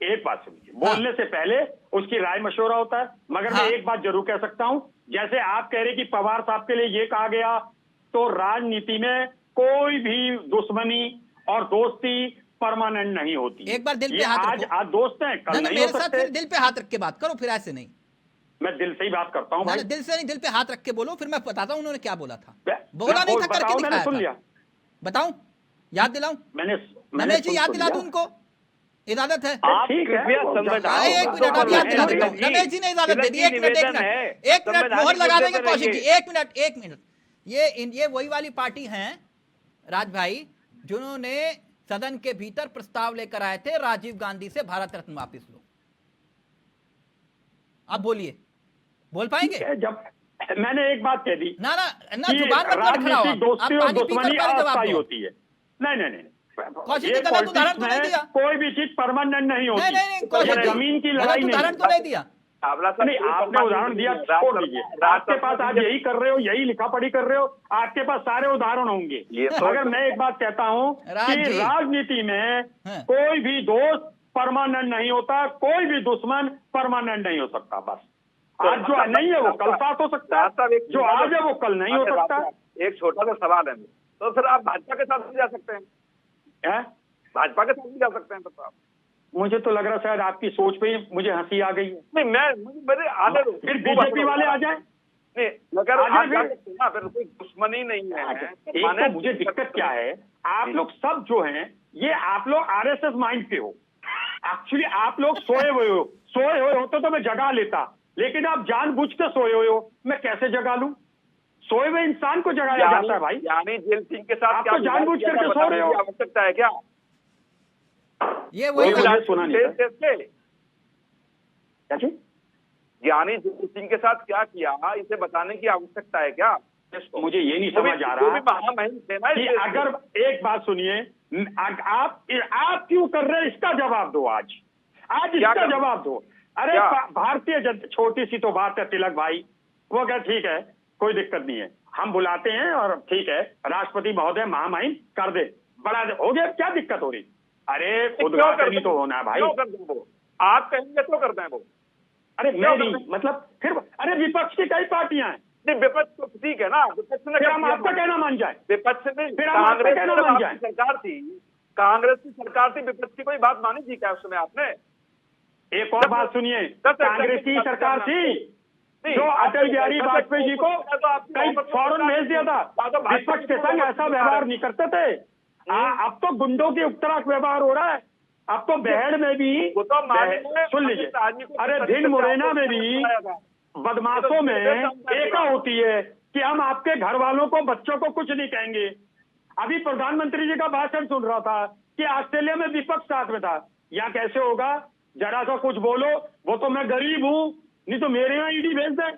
एक बात सुनिए, बोलने से पहले उसकी राय मशवरा होता है। मगर मैं एक बात जरूर कह सकता हूं, जैसे आप कह रहे कि पवार साहब के लिए ये कहा गया, तो राजनीति में कोई भी दुश्मनी और दोस्ती परमानेंट नहीं होती। एक बार दिल पे हाथ रखो। आज दोस्त हैं, कल नहीं हो सकते। मेरे साथ फिर दिल पे हाथ रख के बात करो, फिर ऐसे नहीं। मैं दिल से ही बात करता हूं भाई। दिल से नहीं, दिल पे हाथ रख के बोलो, फिर मैं बताता हूं उन्होंने क्या बोला था। बोला नहीं था, करके दिखाया सुन लिया। बताऊं, याद दिलाऊं? मैंने जी याद दिला दूं उनको? इजाजत है? ठीक है, एक मिनट, आप याद दिला देता हूं। रमेश जी ने इजाजत दे दी। एक मिनट मोहर लगा देंगे कौशिक जी। एक मिनट। ये वही वाली पार्टी हैं राज भाई जिन्होंने सदन के भीतर प्रस्ताव लेकर आए थे राजीव गांधी से भारत रत्न वापिस लो। आप बोलिए, बोल पाएंगे? जब मैंने एक बात कह दी ना जुबान मत खड़ा हो, दोस्ती और दुश्मनी अस्थायी होती है। नहीं, कोई भी चीज परमानेंट नहीं होती। नहीं, जमीन की लड़ाई नहीं। उदाहरण तो नहीं दिया नहीं, आपने उदाहरण दिया, छोड़ दीजिए। आपके पास आज यही कर रहे हो, यही लिखा पढ़ी कर रहे हो, आपके पास सारे उदाहरण होंगे। मगर मैं एक बात कहता हूँ कि राजनीति में कोई भी दोस्त परमानेंट नहीं होता, कोई भी दुश्मन परमानेंट नहीं हो सकता। बस आज जो नहीं है वो कल साथ हो सकता है, जो आज है वो कल नहीं हो सकता। एक छोटा सा सवाल है, तो फिर आप भाजपा के साथ भी जा सकते हैं? भाजपा के साथ भी जा सकते हैं? तो आप, मुझे तो लग रहा शायद आपकी सोच पे मुझे हंसी आ गई है। नहीं, मेरे आने दो, फिर बीजेपी वाले आ जाए। नहीं, फिर कोई दुश्मनी नहीं है। एक तो मुझे दिक्कत क्या है, आप लोग सब जो हैं ये आप लोग आरएसएस माइंड पे हो। एक्चुअली आप लोग सोए हुए होते तो मैं जगा लेता, लेकिन आप जानबूझ के सोए हुए हो। मैं कैसे जगा लूं? सोए हुए इंसान को जगाया जाता है भाई। यानी जेल सिंह के साथ आप तो जानबूझ करके सो रहे हो। आवश्यकता है क्या? ये वही सुना नहीं। ज्ञानी जेल सिंह के साथ क्या किया, इसे बताने की आवश्यकता है क्या? मुझे ये नहीं समझ आ रहा कि अगर एक बात सुनिए, आप क्यों कर रहे हैं इसका जवाब दो। आज इसका जवाब दो। अरे भारतीय जनता, छोटी सी तो बात है तिलक भाई, वो क्या, ठीक है कोई दिक्कत नहीं है, हम बुलाते हैं और ठीक है राष्ट्रपति महोदय महामहिम कर दे, बड़ा हो गया, क्या दिक्कत हो रही? अरे उद्घाटन ही तो होना है भाई। आप कहेंगे तो करते हैं वो। अरे मेरी मतलब फिर, अरे विपक्ष की कई पार्टियां हैं। नहीं, विपक्ष तो ठीक है ना, विपक्ष ने, फिर हम आपका कहना मान जाए। विपक्ष ने, फिर हम आपका कहना मान जाए। सरकार थी, कांग्रेस की सरकार थी, विपक्ष की कोई बात मानी थी क्या उस समय आपने? एक और बात सुनिए, कांग्रेस की सरकार थी जो अटल बिहारी वाजपेयी जी को कई फौरन भेज दिया था। विपक्ष के संग ऐसा व्यवहार नहीं करते थे। अब तो गुंडों के उपतराक व्यवहार हो रहा है। अब तो बेहड़ में भी, सुन लीजिए, अरे भिंड मुरैना में भी बदमाशों में एका होती है कि हम आपके घर वालों को, बच्चों को कुछ नहीं कहेंगे। अभी प्रधानमंत्री जी का भाषण सुन रहा था कि ऑस्ट्रेलिया में विपक्ष साथ में था। यहाँ कैसे होगा? जरा सा कुछ बोलो, वो तो मैं गरीब हूँ, नहीं तो मेरे यहाँ ईडी भेज दे,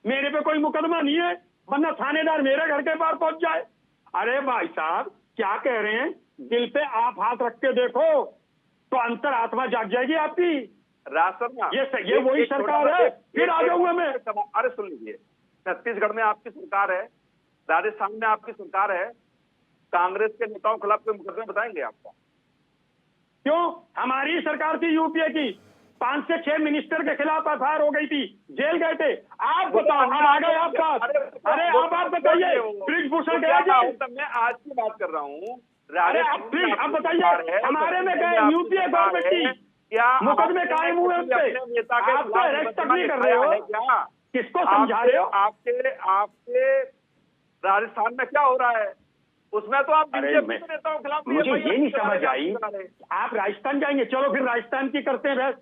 मेरे पे कोई मुकदमा नहीं है, वरना थानेदार मेरे घर के पार पहुंच जाए। अरे भाई साहब क्या कह रहे हैं? दिल पे आप हाथ रख के देखो तो अंतर आत्मा जाग जाएगी आपकी। ये वही सरकार है। फिर आ जाऊंगा मैं। अरे सुन लीजिए, छत्तीसगढ़ में आपकी सरकार है, राजस्थान में आपकी सरकार है, कांग्रेस के नेताओं के खिलाफ कोई मुकदमे बताएंगे आपको? क्यों? हमारी सरकार थी यूपीए की, 5 से 6 मिनिस्टर के खिलाफ एफआईआर हो गई थी, जेल गए थे। आप बताओ, अब आ गए आप साथ। अरे अब आप बताइए, ब्रिजभूषण गया जी। मैं आज की बात कर रहा हूँ। अरे अब प्लीज अब बताइए, हमारे में गए यूपीए गवर्नमेंट की, क्या मुकदमे आपने कायम हुए उस पे? अपने नेता के आप तो खिलाफ अरेस्ट तक मुकदमा नहीं कर रहे लिखाया हो। है क्या? किसको समझा रहे हो? आपके राजस्थान में क्या हो रहा है उसमें तो आप अरे बीजेपी के नेताओं के खिलाफ मुझे FIR ये नहीं चला समझ रहे हैं, आई, आप चला रहे हैं। आप राजस्थान जाएंगे, चलो फिर राजस्थान की करते हैं बहस।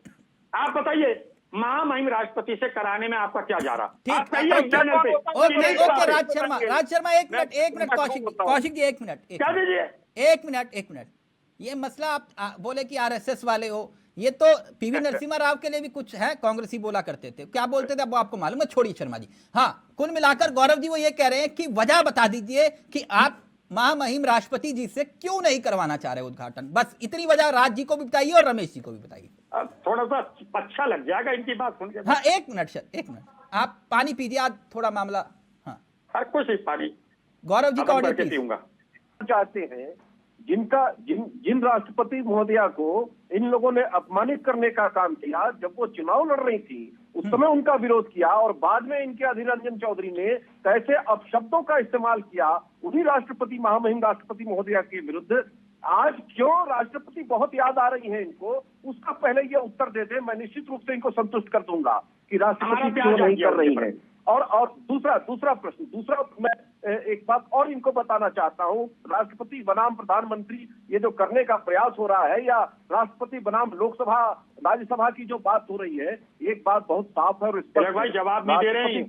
आप बताइए, महामहिम राष्ट्रपति से कराने में आपका क्या जा रहा? ठीक, आप कहिए ओके, चैनल पे। ओके सीधे ओके, बात है। राज शर्मा एक मिनट कौशिक जी एक मिनट क्या दीजिए? एक मिनट। ये मसला आप बोले कि आरएसएस वाले हो, ये तो पीवी नरसिम्हा राव के लिए भी कुछ है, कांग्रेसी बोला करते थे, क्या बोलते थे वो आपको मालूम है? छोड़िए शर्मा जी। हाँ, कुल मिलाकर गौरव जी वो ये कह रहे हैं कि वजह बता दीजिए कि आप महामहिम राष्ट्रपति जी से क्यों नहीं करवाना चाह रहे उद्घाटन, बस इतनी वजह राज जी को भी बताइए और रमेश जी को भी बताइए। अब थोड़ा सा अच्छा लग जाएगा इनकी बात सुन के। हाँ एक मिनट आप पानी पीजिए, आज थोड़ा मामला। हाँ कुछ नहीं, पानी गौरव जी का खत्म ऑडियो करके प्लीज। पीऊंगा। चाहते हैं जिन राष्ट्रपति महोदया को इन लोगों ने अपमानित करने का काम किया, जब वो चुनाव लड़ रही थी उस समय उनका विरोध किया और बाद में इनके अधीर रंजन चौधरी ने कैसे अपशब्दों का इस्तेमाल किया उन्हीं राष्ट्रपति महामहिम राष्ट्रपति महोदया के विरुद्ध, आज क्यों राष्ट्रपति बहुत याद आ रही है इनको, उसका पहले ये उत्तर दे दे। मैं निश्चित रूप से इनको संतुष्ट कर दूंगा कि राष्ट्रपति क्यों नहीं कर रही है। और दूसरा प्रश्न, मैं एक बात और इनको बताना चाहता हूं, राष्ट्रपति बनाम प्रधानमंत्री ये जो करने का प्रयास हो रहा है या राष्ट्रपति बनाम लोकसभा राज्यसभा की जो बात हो रही है, एक बात बहुत साफ है और स्पष्ट, भाई जवाब नहीं दे रहे हैं।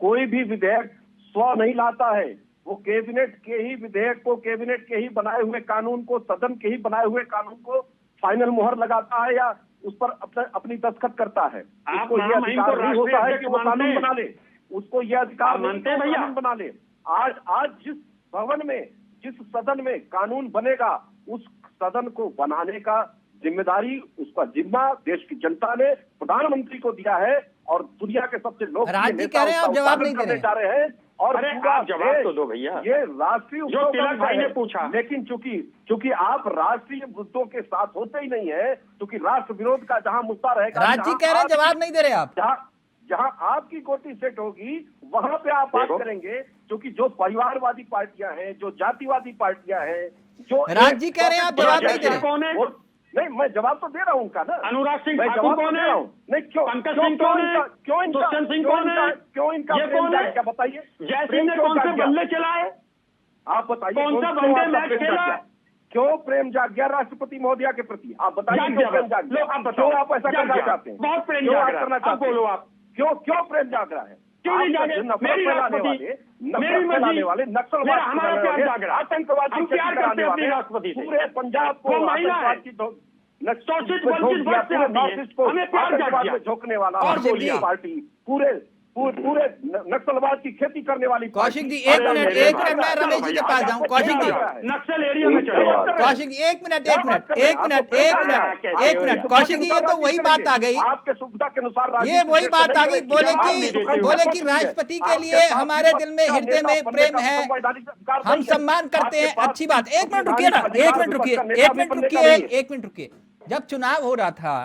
कोई भी विधेयक स्व नहीं लाता है, वो कैबिनेट के ही विधेयक को, कैबिनेट के ही बनाए हुए कानून को, सदन के ही बनाए हुए कानून को फाइनल मुहर लगाता है या उस पर अपनी दस्तखत करता है। उसको ये अधिकार नहीं होता है कि वो कानून बना ले, उसको ये अधिकार मानते भैया कानून बना ले। आज जिस भवन में, जिस सदन में कानून बनेगा, उस सदन को बनाने का जिम्मेदारी, उसका जिम्मा देश की जनता ने प्रधानमंत्री को दिया है और दुनिया के सबसे लोकप्रिय नेता आप जवाब नहीं दे जा रहे हैं। और अरे आप जवाब तो दो भैया, ये राष्ट्रीय जो तिलक भाई ने पूछा, लेकिन चूंकि आप राष्ट्रीय मुद्दों के साथ होते ही नहीं है, क्योंकि राष्ट्र विरोध का जहां मुद्दा रहेगा, राज जी कह रहे हैं जवाब नहीं दे रहे आप, जहां आपकी गोटी सेट होगी वहां पे आप बात करेंगे, क्योंकि जो परिवारवादी पार्टियां हैं, जो जातिवादी पार्टियां हैं, जो राज जी कह रहे हैं आप जवाब नहीं दे रहे। कौन है? नहीं, मैं जवाब तो दे रहा हूं उनका ना। अनुराग सिंह मैं ठाकुर जवाब कौन तो है? दे रहा हूं। नहीं, क्यों पंकज सिंह कौन है? दुष्यंत सिंह कौन है? क्यों इनका ये प्रेम कौन है? जाग गया बताइए। जय सिंह ने कौन से बल्ले चलाए? आप बताइए कौन सा क्यों वनडे आपका मैच प्रेम खेला? जाग गया? क्यों प्रेम जाग गया राष्ट्रपति महोदया के प्रति? आप बताइए क्यों प्रेम जाग गया? आप बताओ, क्यों आप ऐसा करना चाहते हैं? बहुत प्रेम क्यों जाग आप रहा करना है, चाहते हैं? बोलो आप। क्यों प्रेम जाग रहा है? क्यों नहीं जागे? मेरी राष्ट्रपति, मेरी मर्जी, वाले मेरा हमारा प्यार जाग रहा है। आतंकवादी हम प्यार करते हैं अपनी राष्ट्रपति से। पूरे पंजाब को वो महिला है, शोषित वंचित वर्ग से आती है, हमें प्यार जाग गया। झोंकने वाला और बोलिए। पार्टी, पूरे नक्सलवाद की खेती करने वाली कौशिक जी एक मिनट मैं रमेश जी के पास जाऊं। कौशिक जी, नक्सल एरिया में चलो। कौशिक जी एक मिनट कौशिक जी, ये तो वही बात आ गई, आपके सुविधा के अनुसार ये वही बात आ गई, बोले कि राष्ट्रपति के लिए हमारे दिल में, हृदय में प्रेम है, हम सम्मान करते हैं, अच्छी बात। एक मिनट रुकिए ना, एक मिनट रुकिए। जब चुनाव हो रहा था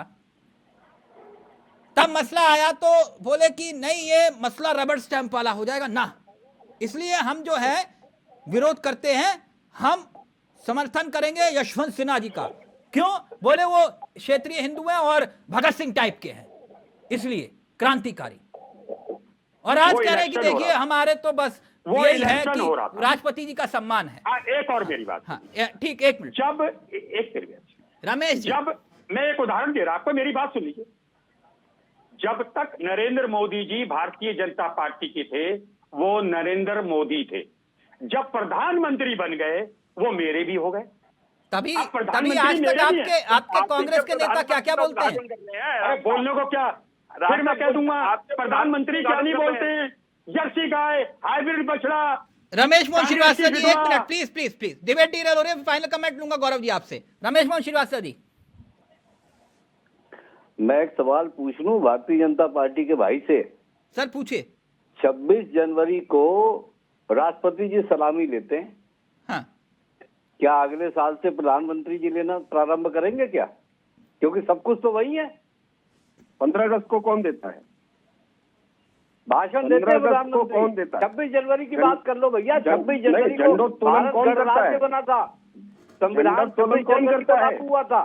तब मसला आया तो बोले कि नहीं ये मसला रबड़ स्टैंप वाला हो जाएगा ना, इसलिए हम जो है विरोध करते हैं, हम समर्थन करेंगे यशवंत सिन्हा जी का। क्यों? बोले वो क्षेत्रीय हिंदू हैं और भगत सिंह टाइप के हैं, इसलिए क्रांतिकारी। और आज कह रहे हैं कि देखिए हमारे तो बस यही है कि राष्ट्रपति जी का सम्मान है। एक और मेरी बात, हाँ ठीक, एक मिनट जब एक मेरी बात रमेश जी, जब मैं एक उदाहरण दे रहा आपको, मेरी बात सुन लीजिए। जब तक नरेंद्र मोदी जी भारतीय जनता पार्टी के थे वो नरेंद्र मोदी थे, जब प्रधानमंत्री बन गए वो मेरे भी हो गए। तभी आज तक आपके कांग्रेस के नेता क्या क्या बोलते हैं? अरे बोलने को क्या, फिर मैं कह दूंगा प्रधानमंत्री क्या नहीं बोलते हैं, जर्सी गाय, हाइब्रिड बछड़ा। रमेश मोहन श्रीवास्तव जी एक मिनट प्लीज, डिबेट डीलर हो रहे, फाइनल कमेंट लूंगा गौरव जी आपसे। रमेश मोहन श्रीवास्तव जी, मैं एक सवाल पूछ लूं भारतीय जनता पार्टी के भाई से। सर पूछिए। 26 जनवरी को राष्ट्रपति जी सलामी लेते हैं, हाँ, क्या अगले साल से प्रधानमंत्री जी लेना प्रारंभ करेंगे क्या? क्योंकि सब कुछ तो वही है। 15 अगस्त को कौन देता है भाषण? देते हैं प्रधानमंत्री। कौन देता है? 26 जनवरी की बात कर लो भैया। 26 जनवरी को झंडोत्तोलन कौन करता है? बना था, संविधान 26 जनवरी को लागू हुआ था।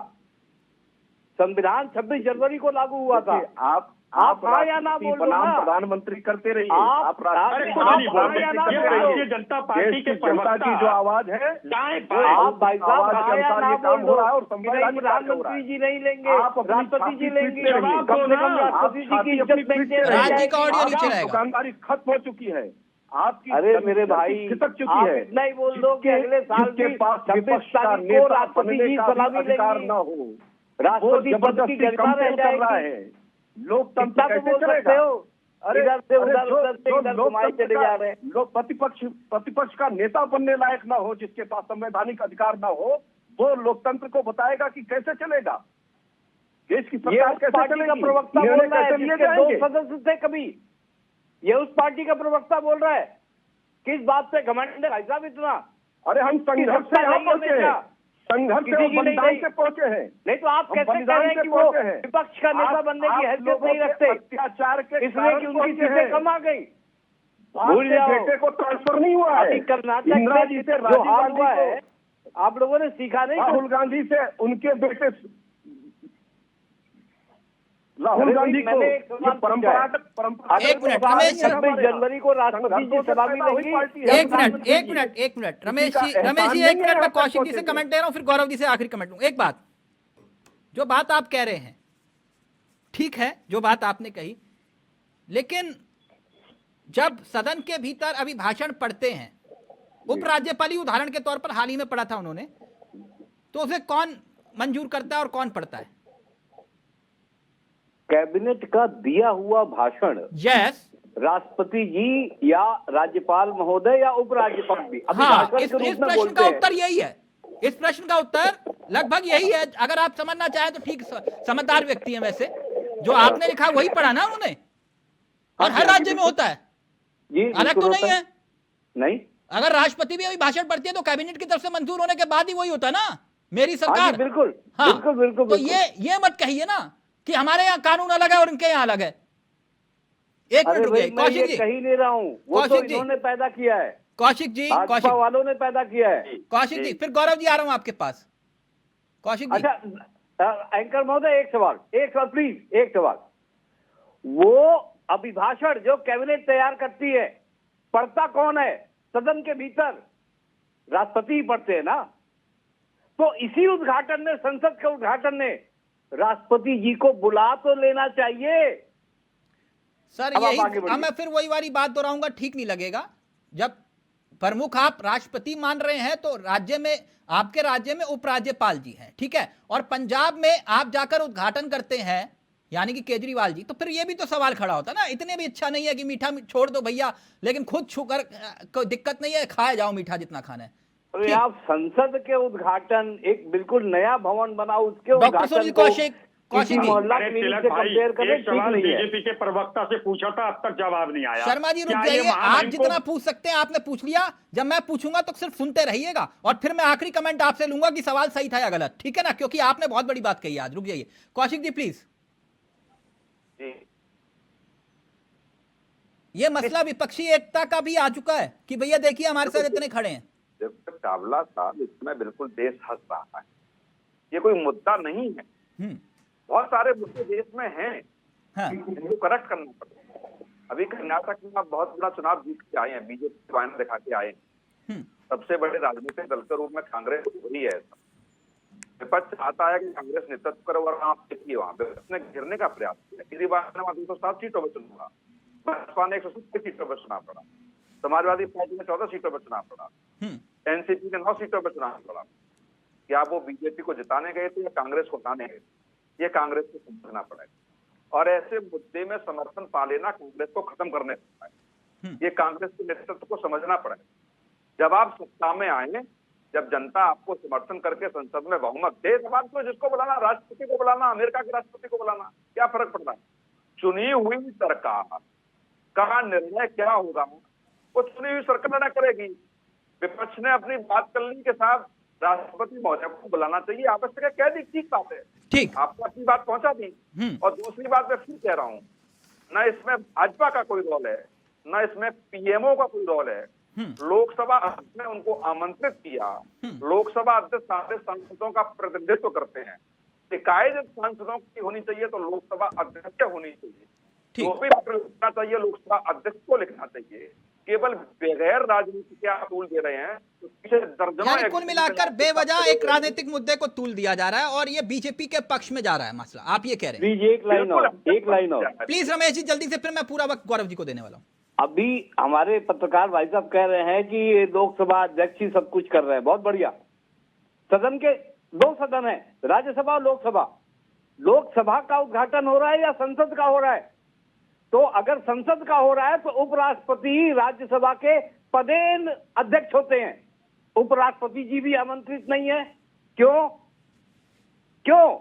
संविधान 26 जनवरी को लागू हुआ था। आप हाँ या ना बोल दो बनाम ना। प्रधानमंत्री करते रहिए। आप अरे कुछ नहीं बोल सकते। ये भारतीय जनता पार्टी के जनता की जो आवाज है, दाएं आप भाई साहब आवाज के हाँ या अनुसार ना ये बोल काम दो हो रहा है और कि संवैधानिक नहीं, कार्य हो रहा है। प्रधानमंत्री जी नहीं लेंगे, आप अपनी राष्ट्रपति जी छाती लेंगे, पीटते रहिए। कम से कम राष्ट्रपति जी की इज्जत मेंटेन हो राज्य जाएगी। का ऑडियो नीचे आपकी रहेगा। दुकानदारी खत्म हो चुकी है। आपकी अरे मेरे भाई, खिसक चुकी आप है। इतना ही बोल दो कि अगले साल जिसके भी पास 26 विपक्ष का तारीख को नेता राष्ट्रपति बनने जी का भी सलामी अधिकार लेंगी, न हो, राष्ट्रपति वो पद की जबरदस्ती गरिमा रह कंपेयर कर रहा जाएगी। है। लोकतंत्र इतना तो कैसे बोल सकते चलेगा? हो। इधर से उधर, उधर से इधर घुमाए चले जा रहे हैं। लोग प्रतिपक्ष का नेता बनने लायक ना हो, जिसके पास संवैधानिक अधिकार ना हो, वो लोकतंत्र को बताएगा कि कैसे चलेगा, देश की ये सरकार उस कैसे पार्टी का चलेगी, प्रवक्ता बोल निर्णय रहा है कैसे लिए जिसके 2 जाएंगे। सदस्य थे कभी। ये उस पार्टी का प्रवक्ता बोल रहा है। किस बात पे घमंड है भाई साहब इतना? अरे हम संघर्ष से यहाँ पहुंचे हैं, संघर्ष से किसी की नहीं बलिदान रही। से पहुंचे हैं। नहीं तो आप हम कैसे कह बलिदान रहे हैं से कि वो पहुंचे हैं। विपक्ष का नेता आप- बनने की आप हैसियत लोगों नहीं के रखते, अत्याचार के इसलिए कारण कि उनकी पहुंचे सीटें हैं। कम आ गई। आपके भूल जाओ। बेटे को ट्रांसफर नहीं हुआ है। अभी कर्नाटक इंदिरा जी में से जो राजीव हाल गांधी हुआ को, है, आप लोगों ने सीखा नहीं? राहुल गांधी से उनके बेटे राहुल अरे गांधी भाई, को मैंने एक सवाल ये परंपरागत एक मिनट, रमेश जी। 26 जनवरी को राष्ट्रपति जी सलामी लेंगी। एक मिनट रमेश जी एक मिनट। मैं कौशिक जी से कमेंट ले रहा हूं, फिर गौरव जी से आखिरी कमेंट लूंगा। एक बात, जो बात आप कह रहे हैं ठीक है, जो बात आपने कही, लेकिन जब सदन के भीतर अभी भाषण पढ़ते हैं, उपराज्यपाल उदाहरण के तौर पर हाल ही में पढ़ा था उन्होंने, तो उसे कौन मंजूर करता है और कौन पढ़ता है? कैबिनेट का दिया हुआ भाषण यस, राष्ट्रपति जी या राज्यपाल महोदय या उपराज्यपाल भी हाँ, अभिभाषण इस के रूप में प्रश्न बोलते का हैं। उत्तर यही है। इस प्रश्न का उत्तर लगभग यही है। अगर आप समझना चाहें तो ठीक, समझदार व्यक्ति हैं वैसे। जो आपने लिखा वही पढ़ा ना उन्होंने, और हर राज्य में होता है, जी अलग तो नहीं है। नहीं, अगर राष्ट्रपति भी अभी भाषण पढ़ती है तो कैबिनेट की तरफ से मंजूर होने के बाद ही वही होता है ना, मेरी हाँ सरकार। जी, बिल्कुल हाँ, बिल्कुल बिल्कुल तो बिल्कुल। ये मत कहिए ना कि हमारे यहाँ कानून अलग है और उनके यहाँ अलग है। एक अरे मिनट रुकिए भाई, मैं कौशिक ये जी। कही नहीं रहा हूँ, वो तो कौशिक जी। इन्होंने पैदा किया है, कौशिक जी, भाजपा कौशिक वालों ने पैदा किया है। कौशिक जी, फिर गौरव जी आ रहा हूं आपके पास। कौशिक जी, अच्छा एंकर महोदय, एक सवाल प्लीज, एक सवाल। वो अभिभाषण जो कैबिनेट तैयार करती है, पढ़ता कौन है सदन के भीतर? राष्ट्रपति ही पढ़ते हैं ना। तो इसी उद्घाटन ने, संसद के उद्घाटन ने, राष्ट्रपति जी को बुला तो लेना चाहिए। सर अब आप यही, आगे बढ़िए। अब मैं फिर वही वाली बात दोहराऊंगा, ठीक नहीं लगेगा। जब प्रमुख आप राष्ट्रपति मान रहे हैं तो राज्य में, आपके राज्य में उपराज्यपाल जी हैं, ठीक है, और पंजाब में आप जाकर उद्घाटन करते हैं, यानी कि केजरीवाल जी, तो फिर ये भी तो सवाल खड़ा होता ना। इतने भी इच्छा नहीं है कि मीठा छोड़ दो भैया, लेकिन खुद छूकर कोई दिक्कत नहीं है, खाए जाओ मीठा जितना खाना है। अरे आप संसद के उद्घाटन, एक बिल्कुल नया भवन बना, उसके डॉक्टर उद्घाटन सुनील को कौशिक, कौशिक किसी जी। मोहल्ला अरे क्लिनिक तिलक से भाई, कंपेयर करें, एक ठीक सवाल नहीं है। बीजेपी के प्रवक्ता से पूछा था, अब तक जवाब नहीं आया। शर्मा जी रुक क्या ये जाइए, आप महामहिम जितना को- पूछ सकते हैं आपने पूछ लिया। जब मैं पूछूंगा तो सिर्फ सुनते रहिएगा, और फिर मैं आखिरी कमेंट आपसे लूंगा कि सवाल सही था या गलत, ठीक है ना, क्योंकि आपने बहुत बड़ी बात कही आज। रुक जाइए कौशिक जी प्लीज। जी ये मसला विपक्षी एकता का भी आ चुका है कि भैया देखिए हमारे साथ इतने खड़े हैं। जब चावला साहब, इसमें बिल्कुल देश हंस रहा है, ये कोई मुद्दा नहीं है। बहुत सारे मुद्दे देश में हैं, हाँ, इनको करेक्ट करना पड़ेगा। अभी कर्नाटक में आप बहुत बड़ा चुनाव जीत के आए हैं, बीजेपी वायना दिखा के आए हैं। सबसे बड़े राजनीतिक दल के रूप में कांग्रेस हो रही है। विपक्ष चाहता है कि कांग्रेस नेतृत्व करे, और आप देखिए वहां विपक्ष ने घेरने का प्रयास किया। केजरीवाल ने वहां 207 सीटों पर चुना, बसपा ने 170 सीटों पर चुनाव लड़ा, समाजवादी पार्टी ने 14 सीटों पर चुनाव लड़ा, एनसीपी ने 9 सीटों पर चुनाव लड़ा। क्या वो बीजेपी को जिताने गए थे या कांग्रेस को हटाने गए थे? ये कांग्रेस को समझना पड़ेगा, और ऐसे मुद्दे में समर्थन पा लेना कांग्रेस को खत्म करने पड़ता है। ये कांग्रेस के नेतृत्व को समझना पड़ेगा। जब आप सत्ता में आए, जब जनता आपको समर्थन करके संसद में बहुमत दे, तब आपको जिसको बुलाना, राष्ट्रपति को बुलाना, अमेरिका के राष्ट्रपति को बुलाना, क्या फर्क पड़ता है? चुनी हुई सरकार का निर्णय क्या होगा वो चुनी हुई सरकार निर्णय करेगी। विपक्ष ने अपनी बात कर ली के साथ राष्ट्रपति महोदय को बुलाना चाहिए, आवश्यक है, कह दी, ठीक बात है, ठीक, आपको अपनी बात पहुंचा दी। और दूसरी बात मैं फिर कह रहा हूं, न इसमें भाजपा का कोई रोल है, न इसमें पीएमओ का कोई रोल है। लोकसभा अध्यक्ष ने उनको आमंत्रित किया, लोकसभा अध्यक्ष सारे सांसदों का प्रतिनिधित्व करते हैं, शिकायत जब सांसदों की होनी चाहिए तो लोकसभा अध्यक्ष होनी चाहिए, ठीक। जो भी पत्र लिखना चाहिए लोकसभा अध्यक्ष को लिखना चाहिए। केवल बगैर राजनीति के आप तूल दे रहे हैं, तो पीछे दर्जनों यानी कुल मिलाकर बेवजह एक राजनीतिक मुद्दे को तूल दिया जा रहा है और ये बीजेपी के पक्ष में जा रहा है मसला, आप ये कह रहे हैं। प्लीज एक लाइन और प्लीज रमेश जी जल्दी से, फिर मैं पूरा वक्त गौरव जी को देने वाला हूँ। अभी हमारे पत्रकार भाई साहब कह रहे हैं कि ये लोकसभा अध्यक्ष ही सब कुछ कर रहे हैं, बहुत बढ़िया। सदन के 2 सदन है, राज्यसभा और लोकसभा। लोकसभा का उद्घाटन हो रहा है या संसद का हो रहा है? तो अगर संसद का हो रहा है तो उपराष्ट्रपति राज्यसभा के पदेन अध्यक्ष होते हैं, उपराष्ट्रपति जी भी आमंत्रित नहीं है। क्यों क्यों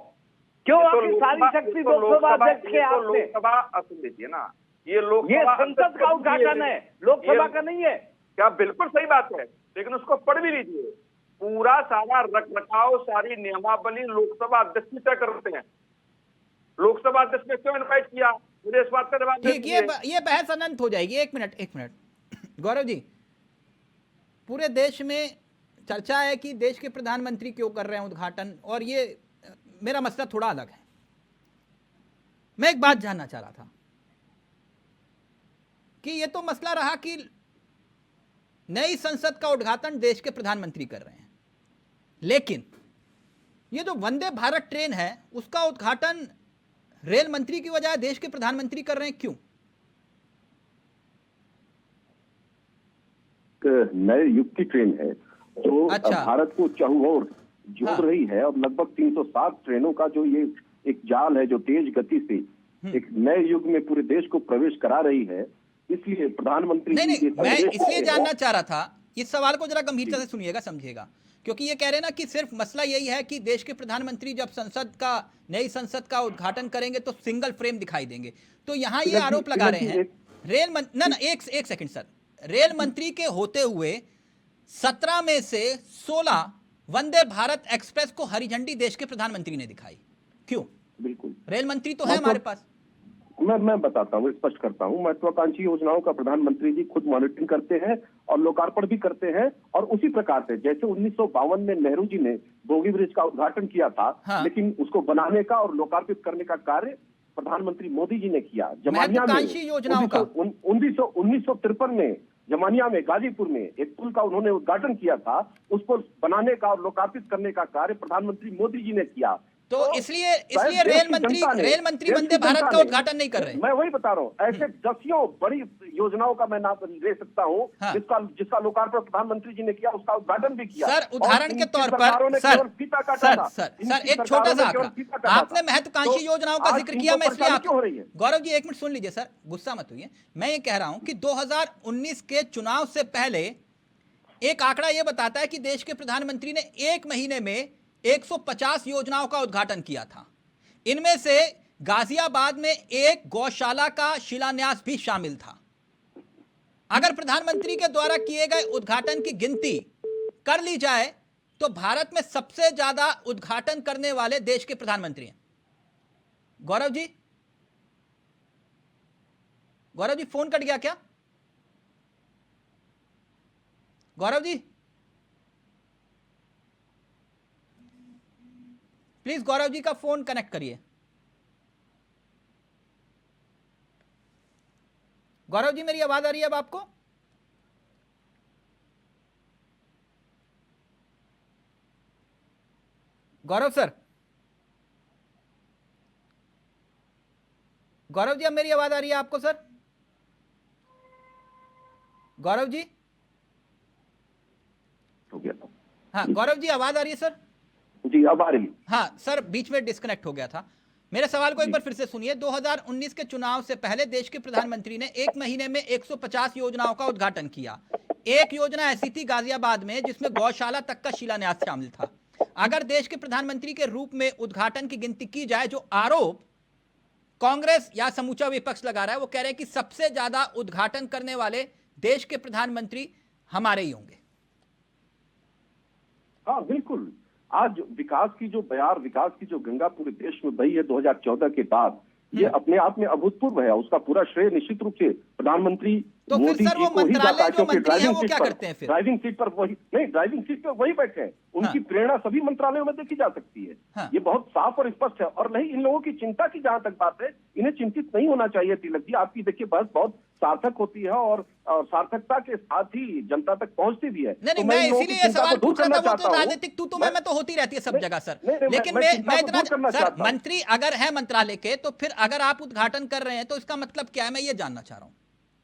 क्यों आखिर सारी शक्ति लोकसभा अध्यक्ष के हाथ में? लोकसभा असुल लीजिए ना, ये ये संसद का उद्घाटन है, लोकसभा का नहीं है। क्या बिल्कुल सही बात है, लेकिन उसको पढ़ भी लीजिए। पूरा सारा रखरखाव, सारी नियमावली लोकसभा अध्यक्ष तय करते हैं। लोकसभा अध्यक्ष ने क्यों इनवाइट किया, मुझे इस बात का जवाब ठीक, ये बहस अनंत हो जाएगी। एक मिनट गौरव जी, पूरे देश में चर्चा है कि देश के प्रधानमंत्री क्यों कर रहे हैं उद्घाटन, और ये मेरा मसला थोड़ा अलग है। मैं एक बात जानना चाह रहा था कि ये तो मसला रहा कि नई संसद का उद्घाटन देश के प्रधानमंत्री कर रहे हैं, लेकिन ये जो वंदे भारत ट्रेन है उसका उद्घाटन रेल मंत्री की बजाय देश के प्रधानमंत्री कर रहे हैं, क्यों? नए युग की ट्रेन है जो अच्छा। भारत को चारों जोड़ रही है, और लगभग 307 ट्रेनों का जो ये एक जाल है जो तेज गति से एक नए युग में पूरे देश को प्रवेश करा रही है। इसलिए प्रधानमंत्री नहीं, मैं इसलिए जानना चाह रहा था, इस सवाल को जरा गंभीरता से सुनिएगा, समझिएगा, क्योंकि ये कह रहे हैं ना कि सिर्फ मसला यही है कि देश के प्रधानमंत्री जब नई संसद का उद्घाटन करेंगे तो सिंगल फ्रेम दिखाई देंगे। तो यहां ये आरोप लगा रहे हैं एक सेकंड सर, रेल मंत्री के होते हुए 17 में से 16 वंदे भारत एक्सप्रेस को हरी झंडी देश के प्रधानमंत्री ने दिखाई, क्यों? बिल्कुल, रेल मंत्री तो है हमारे पास। मैं बताता हूँ, स्पष्ट करता हूँ। महत्वाकांक्षी योजनाओं का प्रधानमंत्री जी खुद मॉनिटरिंग करते हैं और लोकार्पण भी करते हैं, और उसी प्रकार से जैसे 1952 में नेहरू जी ने बोगी ब्रिज का उद्घाटन किया था, हाँ। लेकिन उसको बनाने का और लोकार्पित करने का कार्य प्रधानमंत्री मोदी जी ने किया। जमानिया में 1953 में जमानिया में गाजीपुर में एक पुल का उन्होंने उद्घाटन किया था, उसको बनाने का और लोकार्पित करने का कार्य प्रधानमंत्री मोदी जी ने किया। तो इसलिए रेल मंत्री वंदे भारत का उद्घाटन नहीं कर रहे। मैं वही बता रहा हूँ, ऐसे दसियों बड़ी योजनाओं का मैं नाम ले सकता हूँ, हाँ। जिसका लोकार्पण प्रधानमंत्री जी ने किया, उसका उद्घाटन भी किया। सर उदाहरण के तौर पर सर एक छोटा सा आंकड़ा, आपने महत्वाकांक्षी योजनाओं का जिक्र किया, मैं इसलिए गौरव जी 1 मिनट सुन लीजिए सर, गुस्सा मत होइए। मैं ये कह रहा हूं कि 2019 के चुनाव से पहले एक आंकड़ा यह बताता है कि देश के प्रधानमंत्री ने 1 महीने में 150 योजनाओं का उद्घाटन किया था। इनमें से गाजियाबाद में एक गौशाला का शिलान्यास भी शामिल था। अगर प्रधानमंत्री के द्वारा किए गए उद्घाटन की गिनती कर ली जाए तो भारत में सबसे ज्यादा उद्घाटन करने वाले देश के प्रधानमंत्री हैं। गौरव जी फोन कट गया क्या? गौरव जी प्लीज गौरव जी का फोन कनेक्ट करिए। गौरव जी मेरी आवाज आ रही है अब आपको? गौरव सर, गौरव जी अब मेरी आवाज आ रही है आपको सर? गौरव जी, हो गया। हाँ गौरव जी आवाज आ रही है सर? जी अब आ रही है। हाँ सर, बीच में डिस्कनेक्ट हो गया था। मेरे सवाल को एक बार फिर से सुनिए। 2019 के चुनाव से पहले देश के प्रधानमंत्री ने 1 महीने में 150 योजनाओं का उद्घाटन किया। एक योजना ऐसी थी गाजियाबाद में जिसमें गौशाला तक का शिलान्यास शामिल था। अगर देश के प्रधानमंत्री के रूप में उद्घाटन की गिनती की जाए, जो आरोप कांग्रेस या समूचा विपक्ष लगा रहा है, वो कह रहे हैं कि सबसे ज्यादा उद्घाटन करने वाले देश के प्रधानमंत्री हमारे ही होंगे। हाँ बिल्कुल, आज विकास की जो बयार, विकास की जो गंगा पूरे देश में बही है 2014 के बाद, ये अपने आप में अभूतपूर्व है। उसका पूरा श्रेय निश्चित रूप से प्रधानमंत्री तो फिर मोदी सर जी वो को ही मंत्रालय जाता है, जो क्योंकि मंत्री हैं ड्राइविंग वो सीट क्या पर- करते हैं फिर? ड्राइविंग सीट पर वही नहीं, ड्राइविंग सीट पर वही बैठे हैं। उनकी हाँ। प्रेरणा सभी मंत्रालयों में देखी जा सकती है। हाँ। ये बहुत साफ और स्पष्ट है। और नहीं, इन लोगों की चिंता की जहां तक बात है, इन्हें चिंतित नहीं होना चाहिए। तिलक जी, आपकी देखिए बहस बहुत सार्थक होती है और सार्थकता के साथ ही जनता तक पहुंचती भी है। नहीं तो मैं इन लोगों इसीलिए की ये चिंता सवाल को दूर पूछ रहा करना था, वो तो चाहता हूं। राजनीतिक तू में तो होती रहती है सब नहीं, जगह सर। नहीं, लेकिन मैं चिंता मैं को इतना दूर करना सर, चाहता हूं। मंत्री अगर है मंत्रालय के, तो फिर अगर आप उद्घाटन कर रहे हैं तो इसका मतलब क्या है, मैं ये जानना चाह रहा हूँ।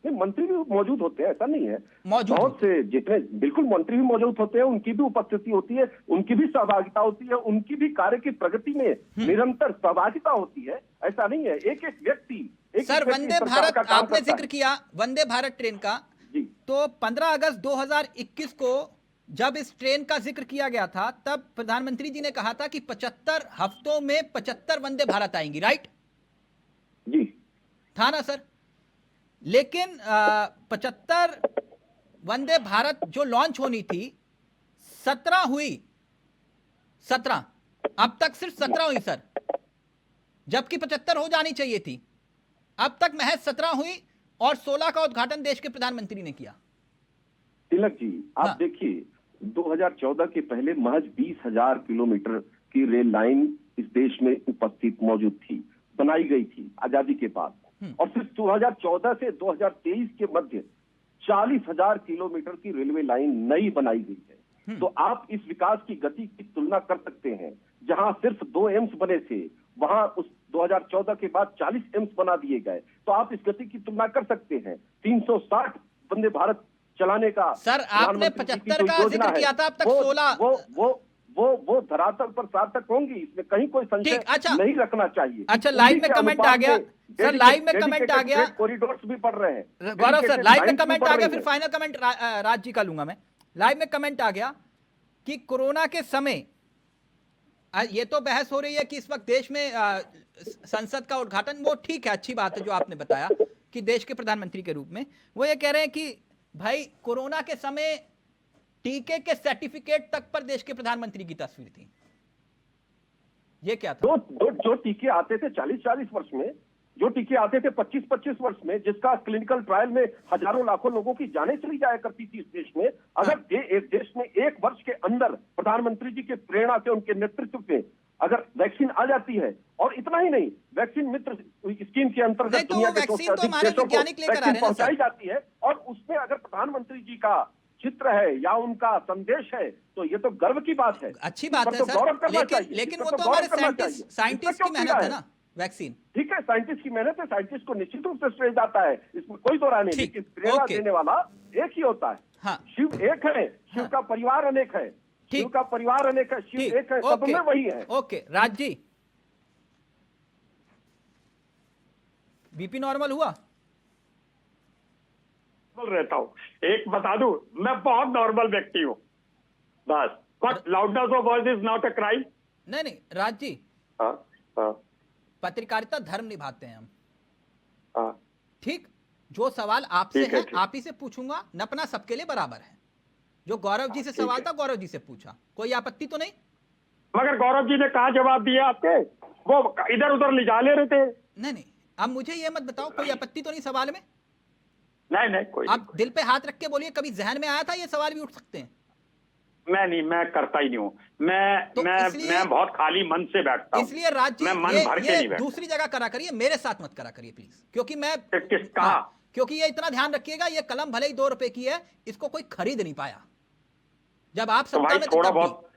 नहीं, मंत्री भी मौजूद होते हैं, ऐसा नहीं है। मौजूद बहुत से जितने बिल्कुल मंत्री भी मौजूद होते हैं, उनकी भी उपस्थिति होती है, उनकी भी सहभागिता होती है, उनकी भी कार्य की प्रगति में निरंतर सहभागिता होती है। ऐसा नहीं है एक एक व्यक्ति सर वंदे भारत आपने जिक्र किया, वंदे भारत ट्रेन का, जी। तो 15 अगस्त 2021 को जब इस ट्रेन का जिक्र किया गया था, तब प्रधानमंत्री जी ने कहा था कि 75 हफ्तों में 75 वंदे भारत आएंगी, राइट? जी था ना सर? लेकिन 75 वंदे भारत जो लॉन्च होनी थी, 17 हुई, 17 अब तक सिर्फ 17 हुई सर, जबकि 75 हो जानी चाहिए थी। अब तक महज 17 हुई और 16 का उद्घाटन देश के प्रधानमंत्री ने किया। तिलक जी, आप हाँ। देखिए 2014 के पहले महज 20,000 किलोमीटर की रेल लाइन इस देश में उपस्थित मौजूद थी, बनाई गई थी आजादी के बाद। और फिर 2014 से 2023 के मध्य 40,000 किलोमीटर की रेलवे लाइन नई बनाई गई है। तो आप इस विकास की गति की तुलना कर सकते हैं। जहां सिर्फ 2 एम्स बने थे, वहां उस 2014 के बाद 40 एम्स बना दिए गए। तो आप इस गति की तुलना कर सकते हैं। 360 वंदे भारत चलाने का सर आपने प्रधानमंत्री जी की 75 जो का योजना जिक्र है, किया था, अब तक वो- 16 वो धरातल पर सार्थक होंगी, इसमें कहीं कोई संशय ठीक, अच्छा। नहीं रखना चाहिए। अच्छा, लाइव में कमेंट आ गया सर, लाइव में कमेंट आ गया, कॉरिडोर्स भी पढ़ रहे हैं गौरव सर, लाइव में Dedicated कमेंट lines आ भी गया, पढ़ फिर रही फाइनल कमेंट राज जी का लूंगा मैं। लाइव में कमेंट आ गया कि कोरोना के समय, ये तो बहस हो रही है कि इस वक्त देश में संसद का उद्घाटन, वो ठीक है, अच्छी बात है जो आपने बताया कि देश के प्रधानमंत्री के रूप में वो ये कह रहे हैं कि भाई कोरोना के समय टीके के सर्टिफिकेट तक पर देश के प्रधानमंत्री की तस्वीर थी। ये क्या था? जो टीके आते थे 40-40 वर्ष में, जो टीके आते थे 25-25 वर्ष में, जिसका क्लिनिकल ट्रायल में हजारों लाखों लोगों की जानें चली जाया करती थी इस देश में, अगर एक देश में 1 वर्ष के अंदर प्रधानमंत्री जी के प्रेरणा से, उनके नेतृत्व में अगर वैक्सीन आ जाती है, और इतना ही नहीं, वैक्सीन मित्र स्कीम के नहीं, अंतर्गत तो दुनिया वो के वैक्सीन 200 तो से अधिक हमारे देशों को वैज्ञानिक लेकर आ रहे वैक्सीन हैं ना सर। पहुंचाई जाती है, और उसमें अगर प्रधानमंत्री जी का चित्र है या उनका संदेश है, तो ये तो गर्व की बात है। अच्छी बात इस है पर तो गौरव सर, करना चाहिए। लेकिन इस वो पर तो गौरव हमारे करना चाहिए। साइंटिस्ट इसमें की क्यों मेहनत है पीड़ा ना वैक्सीन। ठीक है, साइंटिस्ट की मेहनत है, साइंटिस्ट को निश्चित रूप से श्रेय जाता है, इसमें कोई दो राय नहीं। ठीक, लेकिन प्रेरणा ओके। देने वाला एक ही होता है। हाँ। शिव एक है, शिव हाँ। का परिवार अनेक है, शिव ठीक। का परिवार अनेक है, शिव ठीक, एक है, सब ओके, में वही है। Okay Raj ji, BP normal हुआ? रहता हूँ, एक बता दूं, मैं बहुत नॉर्मल व्यक्ति हूँ बस। But loudness of voice is not a crime. नहीं नहीं राज जी, हाँ हाँ पत्रकारिता धर्म निभाते हैं हम, हाँ। ठीक? जो सवाल आपसे ठीक है, है ठीक। आप ही से पूछूंगा, नपना सबके लिए बराबर है। जो गौरव जी से ठीक सवाल है। था, गौरव जी से पूछा, कोई आपत्ति तो नहीं? मगर गौरव जी ने कहा जवाब दिया आपके, वो इधर उधर ले जा ले रहे थे। नहीं नहीं, अब मुझे ये मत बताओ, कोई आपत्ति तो नहीं सवाल में? नहीं नहीं, कोई आप दिल पे हाथ रख के बोलिए, कभी जहन में आया था ये सवाल भी उठ सकते हैं? मैं करता ही नहीं हूँ। तो मैं इसलिए- बहुत खाली मन से बैठता हूँ। इसलिए राज जी, मैं मन भर के ये नहीं बैठता। दूसरी जगह करा करिए, मेरे साथ मत करा करिए प्लीज, क्योंकि मैं किसका? हाँ, क्योंकि ये इतना ध्यान रखिएगा, ये कलम भले ही 2 रुपए की है, इसको कोई खरीद नहीं पाया जब आप तो सत्ता भाई में थे थोड़ा तब भी। बहुत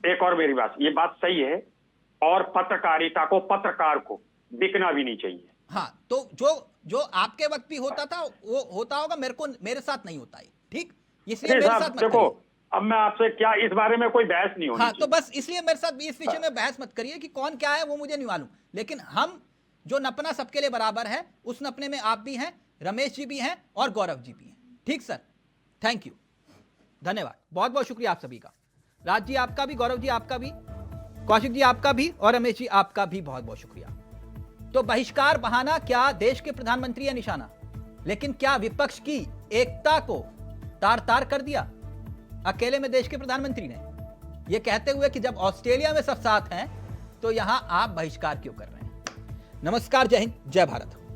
एक और मेरी बात, ये बात सही है, और पत्रकारिता को, पत्रकार को बिकना भी नहीं चाहिए। हाँ, तो जो आपके वक्त भी होता था वो होता होगा, मेरे साथ नहीं होता है, ठीक? इसलिए नहीं मेरे साहब, साथ मत देखो, करिए। अब मैं आपसे क्या, इस बारे में कोई बहस नहीं होनी हाँ, तो चाहिए। बस इसलिए मेरे साथ भी इस विषय में बहस मत करिए कि कौन क्या है वो मुझे नहीं मालूम, लेकिन हम जो नपना सबके लिए बराबर है, उस नपने में आप भी हैं, रमेश जी भी हैं और गौरव जी भी हैं। ठीक सर, थैंक यू, धन्यवाद, बहुत बहुत शुक्रिया आप सभी का। राज जी आपका भी, गौरव जी आपका भी, कौशिक जी आपका भी और रमेश जी आपका भी बहुत बहुत शुक्रिया। तो बहिष्कार बहाना क्या देश के प्रधानमंत्री है निशाना, लेकिन क्या विपक्ष की एकता को तार तार कर दिया अकेले में देश के प्रधानमंत्री ने, यह कहते हुए कि जब ऑस्ट्रेलिया में सब साथ हैं तो यहां आप बहिष्कार क्यों कर रहे हैं? नमस्कार, जय हिंद, जय भारत।